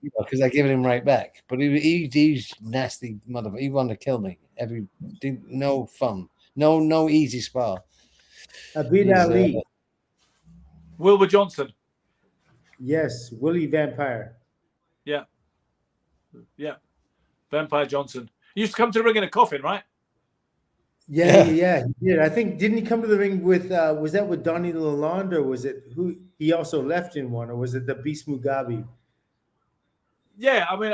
because I gave it him right back. But he's nasty motherfucker. He wanted to kill me. No fun. No easy spar. Abid Ali. Wilbur Johnson. Yes, Willie Vampire. Yeah. Vampire Johnson. He used to come to the ring in a coffin, right? Yeah, he did. I think, didn't he come to the ring with, was that with Donnie Lalonde, or was it who he also left in one, or was it the Beast Mugabe? Yeah, I mean,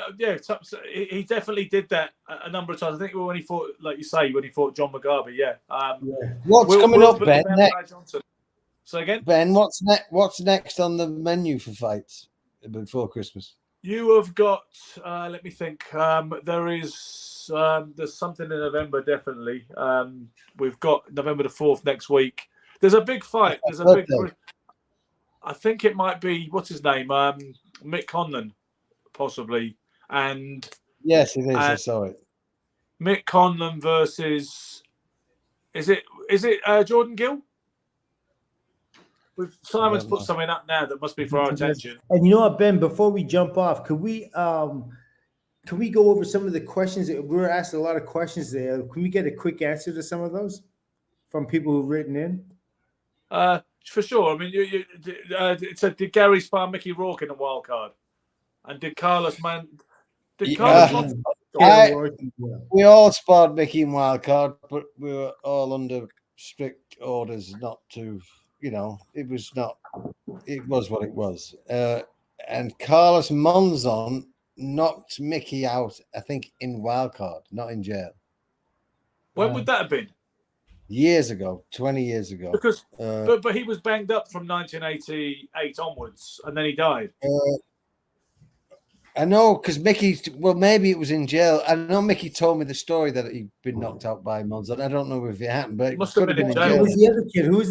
he definitely did that a number of times. I think when he fought, like you say, when he fought John Mugabe, What's coming up, Ben? So again, Ben, what's next on the menu for fights before Christmas? You have got, let me think. There's something in November, definitely. We've got November the 4th next week. There's a big fight. I think it might be, what's his name? Mick Conlan, possibly. And yes, it is. I saw it. Mick Conlan versus, is it Jordan Gill? Simon's put something up now that must be for our attention. And you know what, Ben? Before we jump off, can we go over some of the questions? We were asked a lot of questions there. Can we get a quick answer to some of those from people who've written in? For sure. I mean, it said, did Gary spar Mickey Rourke in the wild card? And did Carlos we all sparred Mickey in wild card, but we were all under strict orders not to. It was what it was. And Carlos Monzon knocked Mickey out, I think, in wildcard, not in jail. When would that have been? Years ago, 20 years ago. Because, but he was banged up from 1988 onwards, and then he died. I know, because maybe it was in jail. I know Mickey told me the story that he'd been knocked out by Monzon. I don't know if it happened, but it Must could have have been been in in jail. jail. Who's the other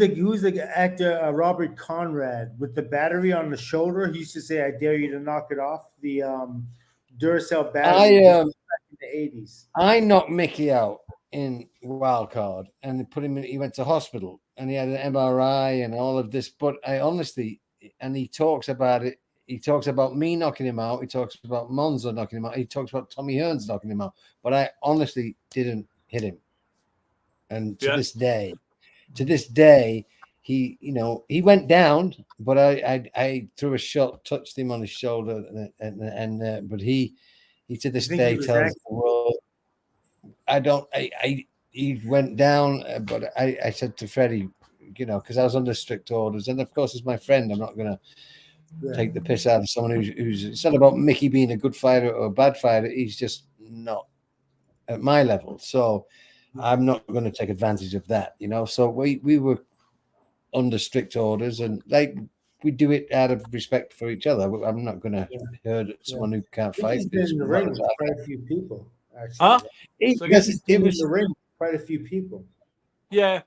kid? Who's the actor? Robert Conrad with the battery on the shoulder. He used to say, "I dare you to knock it off." The Duracell battery back in the 80s. I knocked Mickey out in wild card, and they put him in. He went to hospital, and he had an MRI and all of this. But I honestly, and he talks about it. He talks about me knocking him out. He talks about Monzon knocking him out. He talks about Tommy Hearns knocking him out. But I honestly didn't hit him. And to this day, he, he went down, but I threw a shot, touched him on his shoulder, but he to this day tells the world, he went down, but I said to Freddie, because I was under strict orders, and of course, as my friend, I'm not going to take the piss out of someone who's it's not about Mickey being a good fighter or a bad fighter. He's just not at my level. So I'm not going to take advantage of that, So we were under strict orders, and we do it out of respect for each other. I'm not going to hurt someone who can't fight. He's been in the ring with quite a few people, actually. Huh? It was in the ring with quite a few people. Yeah.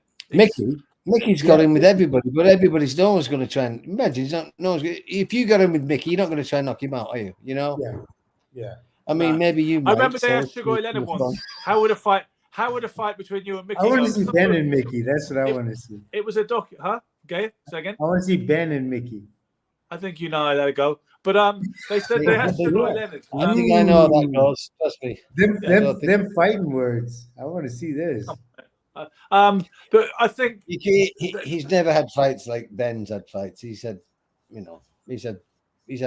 Mickey's got in with everybody, but everybody's no one's going to try and imagine. If you got in with Mickey, you're not going to try and knock him out, are you? Yeah. I mean, maybe you. I remember they asked Sugar Ray Leonard once, "How would a fight between you and Mickey?" I want to see Ben and Mickey. That's what I want to see. It was a doc, huh? Okay, say again. I want to see Ben and Mickey. I think you know how that go. But they said they asked Sugar Ray Leonard. I think I know how that goes. Trust me. Them fighting words. I want to see this. But I think he's never had fights like Ben's had fights. He said, he's had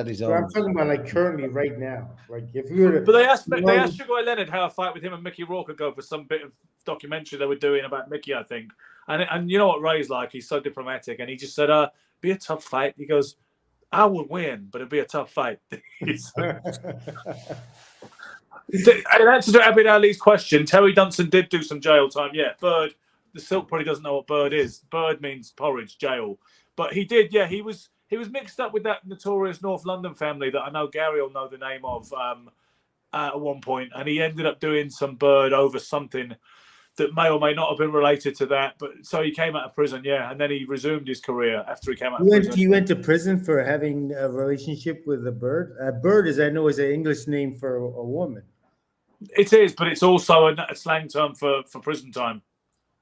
his own. But I'm talking about currently, right now. If we were to, but they asked Sugar Ray Leonard how a fight with him and Mickey Rourke could go for some bit of documentary they were doing about Mickey, I think. And you know what Ray's like? He's so diplomatic, and he just said, "Be a tough fight." He goes, "I would win, but it'd be a tough fight." In answer to Abid Ali's question, Terry Dunson did do some jail time. Yeah, Bird. The Silk probably doesn't know what Bird is. Bird means porridge, jail. But he did. Yeah, he was mixed up with that notorious North London family that I know Gary will know the name of at one point, and he ended up doing some Bird over something that may or may not have been related to that. But so he came out of prison, and then he resumed his career after he came out of prison. You went to prison for having a relationship with a bird? Bird, as I know, is an English name for a woman. It is, but it's also a slang term for prison time.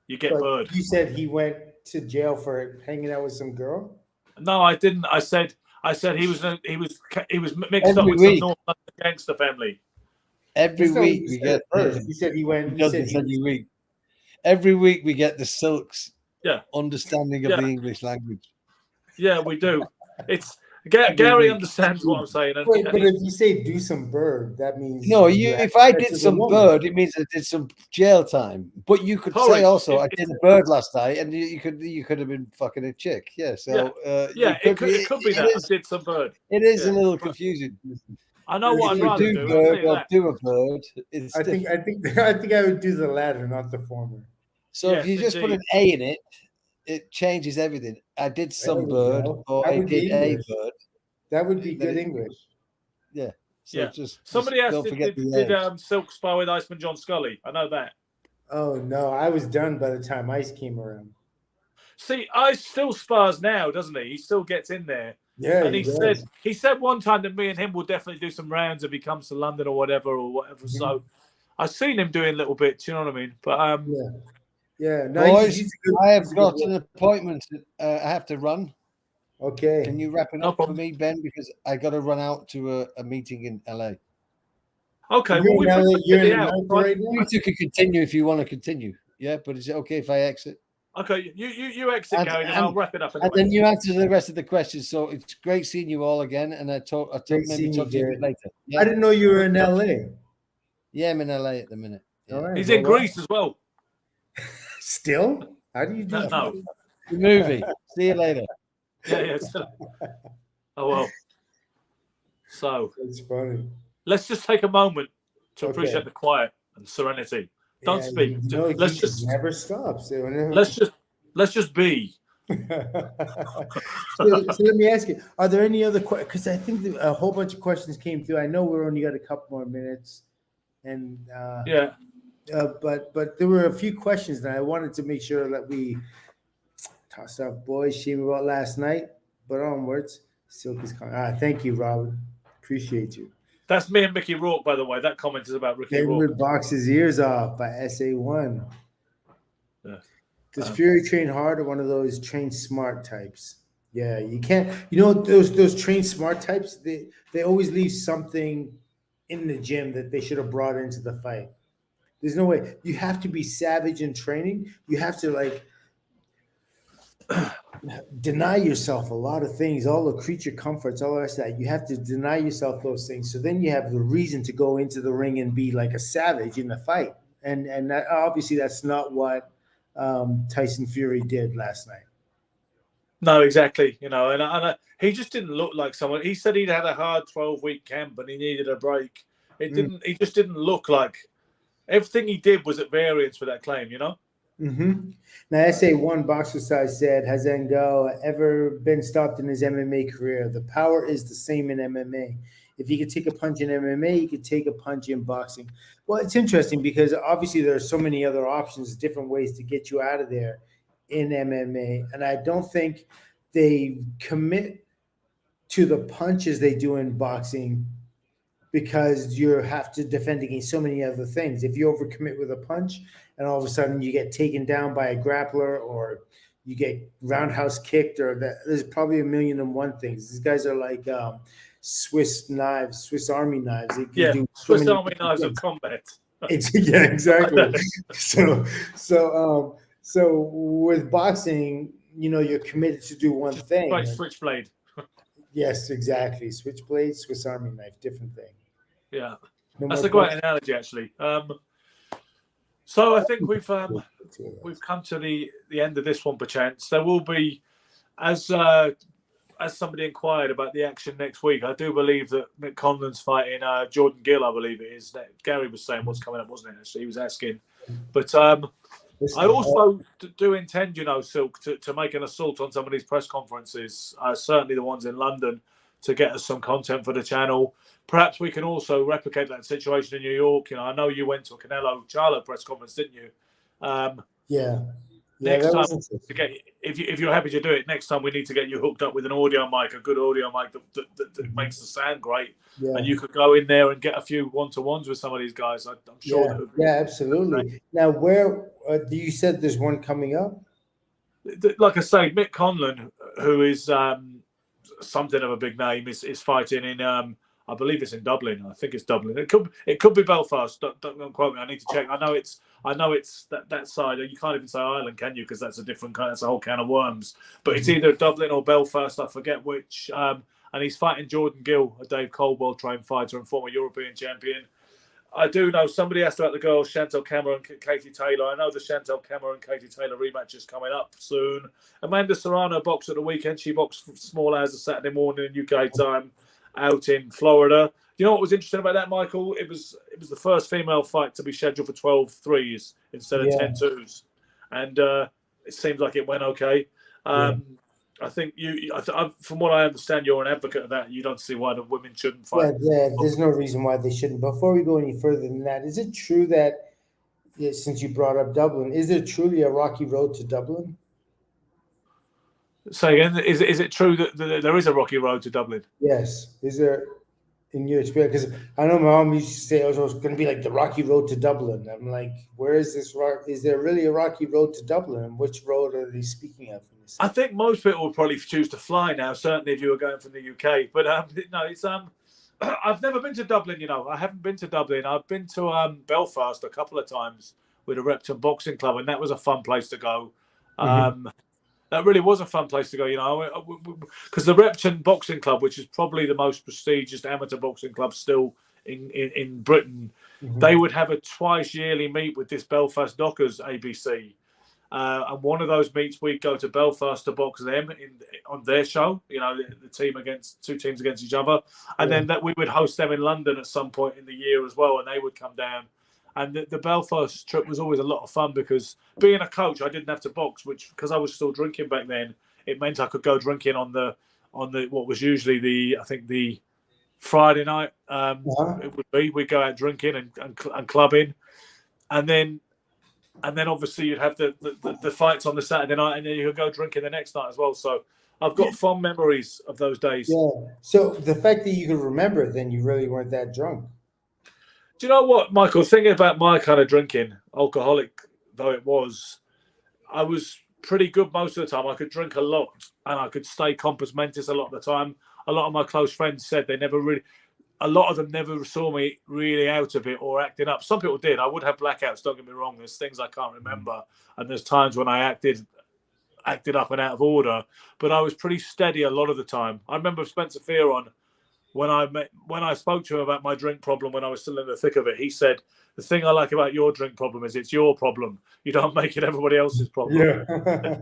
You get Bird. You said he went to jail for hanging out with some girl? No, I didn't. I said he was mixed up with some North London gangster family. Every week we get. He said he went. Every week. Every week we get the Silk's understanding of the English language. Yeah, we do. It's Gary understands what I'm saying. Wait, but if you say do some Bird, that means no. If I did some Bird, it means I did some jail time. But you could say also I did a Bird last night, and you could have been fucking a chick. Yeah. So it could be that I did some Bird. It is a little confusing. I know what I'd rather do. Bird, I'll do a Bird. I think I would do the latter, not the former. So if you just put an A in it, it changes everything. I did some Bird, or I did a Bird. That would be good English. Yeah. So just somebody don't asked forget did Silk spar with Iceman John Scully? I know that. Oh no, I was done by the time Ice came around. See, Ice still spars now, doesn't he? He still gets in there. Yeah. And he said one time that me and him will definitely do some rounds if he comes to London or whatever. Mm-hmm. So I've seen him doing little bits, you know what I mean? But yeah. No, boys, I have got an appointment. I have to run. Okay. Can you wrap it up for me, Ben? Because I got to run out to a meeting in LA. Okay. You're in LA right now? You two can continue if you want to continue. Yeah, but is it okay if I exit? Okay, you exit, Gary, and I'll wrap it up. Anyway. And then you answer the rest of the questions. So it's great seeing you all again. And I maybe talk to you a bit later. Yeah? I didn't know you were in LA. Yeah, I'm in LA at the minute. Yeah. All right, he's in Greece as well. Still? How do you do that? No. The movie. See you later. Yeah. Oh well. So it's funny. Let's just take a moment to appreciate the quiet and serenity Don't speak. No, Let's he just never stops. let's just be. So let me ask you: are there any other questions? Because I think a whole bunch of questions came through. I know we're only got a couple more minutes, and but there were a few questions that I wanted to make sure that we tossed off. Boys, shame about last night, but onwards. Silk is coming. Thank you, Robin. Appreciate you. That's me and Mickey Rourke, by the way. That comment is about Ricky Rourke. Edward box his ears off by SA1. Yeah. Does Fury train hard or one of those train smart types? Yeah, you can't. You know those train smart types. They always leave something in the gym that they should have brought into the fight. There's no way. You have to be savage in training. You have to like deny yourself a lot of things, all the creature comforts, all the rest of that. You have to deny yourself those things. So then you have the reason to go into the ring and be like a savage in the fight. And that, obviously that's not what Tyson Fury did last night. No, exactly. You know, and he just didn't look like someone. He said he'd had a hard 12-week camp and he needed a break. It didn't. He just didn't look like everything he did was at variance with that claim. You know. Mm-hmm. Now, SA1 Boxer Size said, has Gall ever been stopped in his MMA career? The power is the same in MMA. If he could take a punch in MMA, he could take a punch in boxing. Well, it's interesting because obviously there are so many other options, different ways to get you out of there in MMA. And I don't think they commit to the punches they do in boxing because you have to defend against so many other things. If you overcommit with a punch and all of a sudden you get taken down by a grappler or you get roundhouse kicked, or that, there's probably 1,000,001 things. These guys are like Swiss knives, Swiss Army knives. They can do so Swiss Army knives of combat. Yeah, exactly. So with boxing, you know, you're committed to do one thing. Like switchblade. Yes, exactly. Switchblade, Swiss Army knife, different thing. Yeah, that's a great analogy, actually. So I think we've come to the end of this one, perchance. There will be, as somebody inquired about the action next week, I do believe that Mick Conlan's fighting Jordan Gill, I believe it is. Gary was saying what's coming up, wasn't it? Actually, he was asking. But I also do intend, you know, Silk, to make an assault on some of these press conferences, certainly the ones in London, to get us some content for the channel. Perhaps we can also replicate that situation in New York. You know, I know you went to a Canelo Charlo press conference, didn't you? Next time, if you're happy to do it, next time we need to get you hooked up with an audio mic, a good audio mic that makes the sound great, and you could go in there and get a few one-to-ones with some of these guys. I'm sure. Absolutely. Now, where you said there's one coming up? Like I say, Mick Conlan, who is something of a big name, is fighting in. I believe it's in Dublin. I think it's Dublin. It could be Belfast. Don't quote me. I need to check. I know it's that side. You can't even say Ireland, can you? Because that's a different kind. That's a whole can of worms. But it's either Dublin or Belfast. I forget which. And he's fighting Jordan Gill, a Dave Coldwell trained fighter and former European champion. I do know somebody asked about the girls, Chantel Cameron and Katie Taylor. I know the Chantel Cameron and Katie Taylor rematch is coming up soon. Amanda Serrano boxed at the weekend. She boxed small hours of Saturday morning in UK time out in Florida. You know what was interesting about that, Michael? It was the first female fight to be scheduled for 12 threes instead of 10 twos. And it seems like it went okay. I think from what I understand, you're an advocate of that. You don't see why the women shouldn't fight. Yeah, there's no reason why they shouldn't. Before we go any further than that, is it true that, since you brought up Dublin, is there truly a rocky road to Dublin? So again, is it true that there is a rocky road to Dublin? Yes. Is there, in your experience? Because I know my mom used to say it was going to be like the rocky road to Dublin. I'm like, where is this rock? Is there really a rocky road to Dublin? And which road are they speaking of? I think most people would probably choose to fly now, certainly if you were going from the UK. But no, it's I've never been to Dublin. You know, I haven't been to Dublin. I've been to Belfast a couple of times with the Repton Boxing Club, and that was a fun place to go. That really was a fun place to go, you know, because the Repton Boxing Club, which is probably the most prestigious amateur boxing club still in Britain, they would have a twice yearly meet with this Belfast Dockers ABC. And one of those meets, we'd go to Belfast to box them on their show, you know, the team against two teams against each other. And then that we would host them in London at some point in the year as well, and they would come down. And the Belfast trip was always a lot of fun because being a coach, I didn't have to box, which because I was still drinking back then, it meant I could go drinking on the what was usually the Friday night. It would be we'd go out drinking and clubbing, and then obviously you'd have the fights on the Saturday night, and then you could go drinking the next night as well. So I've got fond memories of those days. Yeah. So the fact that you could remember, then you really weren't that drunk. Do you know what, Michael? Thinking about my kind of drinking, alcoholic though it was, I was pretty good most of the time. I could drink a lot and I could stay compos mentis a lot of the time. A lot of my close friends said a lot of them never saw me really out of it or acting up. Some people did. I would have blackouts, don't get me wrong. There's things I can't remember. And there's times when I acted up and out of order. But I was pretty steady a lot of the time. I remember Spencer Fearon, when I spoke to him about my drink problem when I was still in the thick of it, he said, the thing I like about your drink problem is it's your problem. You don't make it everybody else's problem. Yeah.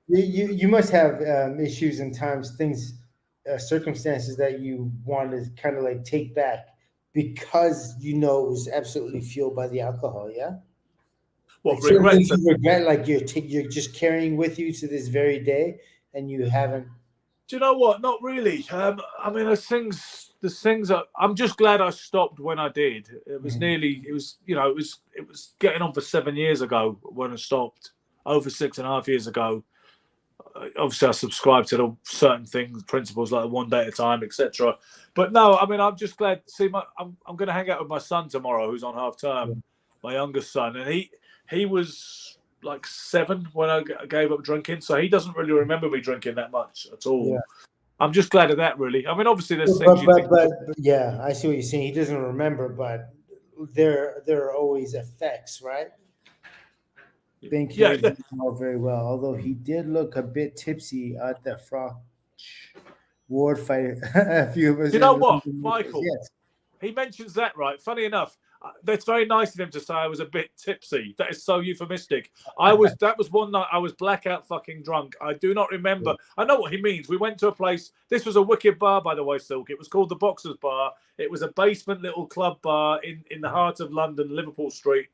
you must have issues and times, circumstances that you want to kind of like take back because it was absolutely fueled by the alcohol. Yeah. What like regrets? You regret, like you're just carrying with you to this very day, and you haven't. Do you know what? Not really. I mean, there's things that I'm just glad I stopped when I did. It was it was getting on for 7 years ago when I stopped, over 6.5 years ago. Obviously, I subscribed to certain things, principles like one day at a time, etc. But no, I mean, I'm just glad. See, I'm going to hang out with my son tomorrow, who's on half term, my youngest son, and he was like 7 when I gave up drinking, so he doesn't really remember me drinking that much at all. Yeah. I'm just glad of that, really. I mean, obviously, there's things but yeah, I see what you're saying. He doesn't remember, but there are always effects, right? Ben didn't know very well, although he did look a bit tipsy at the Froch Ward fight. A few of us. You know what, Michael? Yes. He mentions that, right? Funny enough, that's very nice of him to say I was a bit tipsy. That is so euphemistic. That was one night I was blackout fucking drunk. I do not remember. I know what he means. We went to a place. This was a wicked bar, by the way, Silk. It was called the Boxers Bar. It was a basement little club bar in the heart of London, Liverpool Street.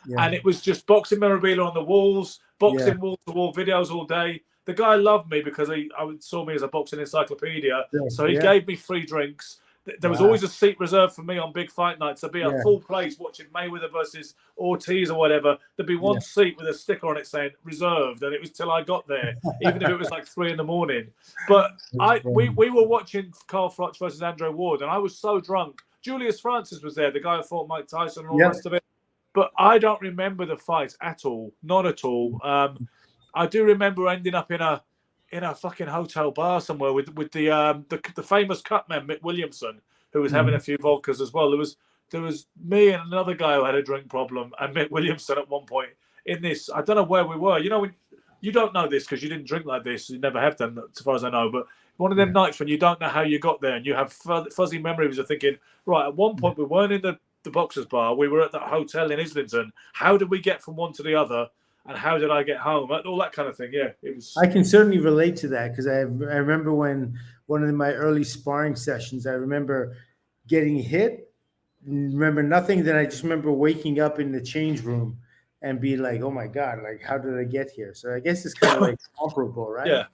Yeah. And it was just boxing memorabilia on the walls, boxing wall-to-wall videos all day. The guy loved me because he saw me as a boxing encyclopedia. Yeah. So he gave me free drinks. There was always a seat reserved for me on big fight nights. There'd be a full place watching Mayweather versus Ortiz or whatever. There'd be one seat with a sticker on it saying reserved, and it was till I got there, even if it was like 3 a.m. But we were watching Carl Froch versus Andre Ward, and I was so drunk. Julius Francis was there, the guy who fought Mike Tyson and all the rest of it. But I don't remember the fight at all, not at all. I do remember ending up in a fucking hotel bar somewhere with the famous cutman Mick Williamson, who was having a few vodkas as well. There was me and another guy who had a drink problem, and Mick Williamson at one point in this. I don't know where we were. You know, you don't know this because you didn't drink like this. You never have done, as far as I know. But one of them nights when you don't know how you got there and you have fuzzy memories of thinking, right, at one point we weren't in the Boxers Bar. We were at that hotel in Islington. How did we get from one to the other? And how did I get home? All that kind of thing. Yeah, it was. I can certainly relate to that because I remember when one of my early sparring sessions, I remember getting hit, remember nothing. Then I just remember waking up in the change room and be like, "Oh my God! Like, how did I get here?" So I guess it's kind of like comparable, right? Yeah.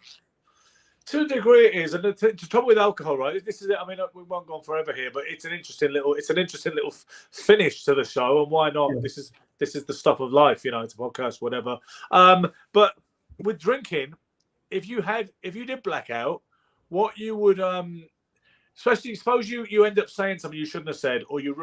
To a degree, it is, and the trouble with alcohol, right? This is it. I mean, we won't go on forever here, but it's an interesting little finish to the show, and why not? Yeah. This is the stuff of life, it's a podcast, whatever. But with drinking, if you did blackout, what you would, especially suppose you end up saying something you shouldn't have said, or you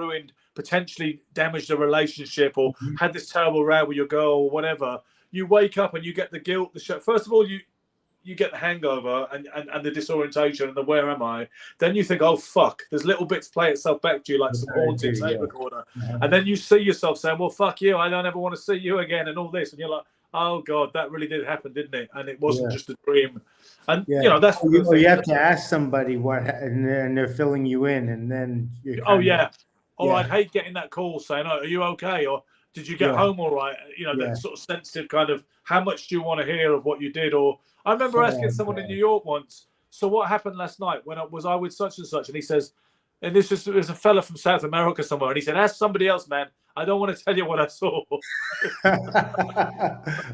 potentially damaged a relationship, or had this terrible row with your girl, or whatever. You wake up and you get the guilt. First of all, you get the hangover and the disorientation and the where am I? Then you think, oh fuck, there's little bits play itself back to you like some haunted tape recorder. And then you see yourself saying, well, fuck you, I don't ever want to see you again and all this. And you're like, oh God, that really did happen, didn't it? And it wasn't just a dream. And that's you have to ask somebody what, and they're filling you in, and then I'd hate getting that call saying, oh, are you okay? Or did you get home all right? That sort of sensitive kind of, how much do you want to hear of what you did? Or I remember asking someone in New York once, so what happened last night when I was with such and such? And he says, And this is there's a fella from South America somewhere, and he said, "Ask somebody else, man. I don't want to tell you what I saw."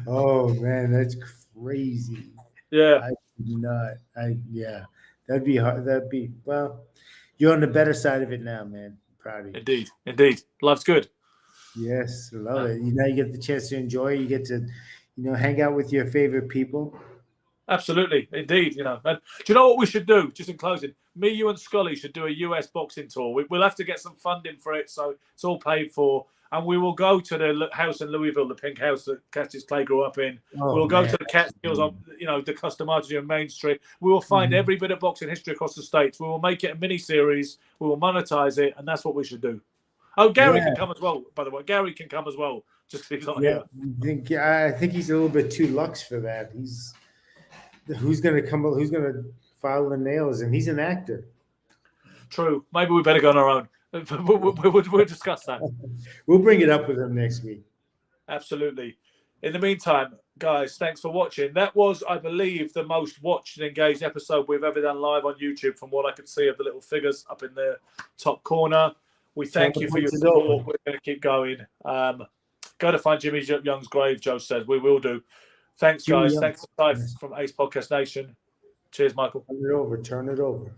Oh man, that's crazy. Yeah, Yeah, that'd be hard. That'd be well. You're on the better side of it now, man. Proud of you. Indeed. Life's good. Yes, I love it. You get the chance to enjoy. You get to, hang out with your favorite people. Absolutely, indeed. And do you know what we should do? Just in closing, me, you, and Scully should do a US boxing tour. We'll have to get some funding for it, so it's all paid for. And we will go to the house in Louisville, the pink house that Cassius Clay grew up in. We'll go to the Catskills on, the Custom Archery on Main Street. We will find every bit of boxing history across the states. We will make it a mini series. We will monetize it, and that's what we should do. Oh, Gary can come as well. By the way, Gary can come as well. Just because he's not here. I think he's a little bit too luxe for that. Who's going to file the nails, and he's an actor. True. Maybe we better go on our own. We'll discuss that. We'll bring it up with him next week. Absolutely. In the meantime, guys, thanks for watching. That was, I believe, the most watched and engaged episode we've ever done live on YouTube, from what I could see of the little figures up in the top corner. We thank you for your support. We're going to keep going. Go to find Jimmy Young's grave, Joe says. We will do. Thanks, guys. Young. Thanks, Ty, from Ace Podcast Nation. Cheers, Michael. Turn it over.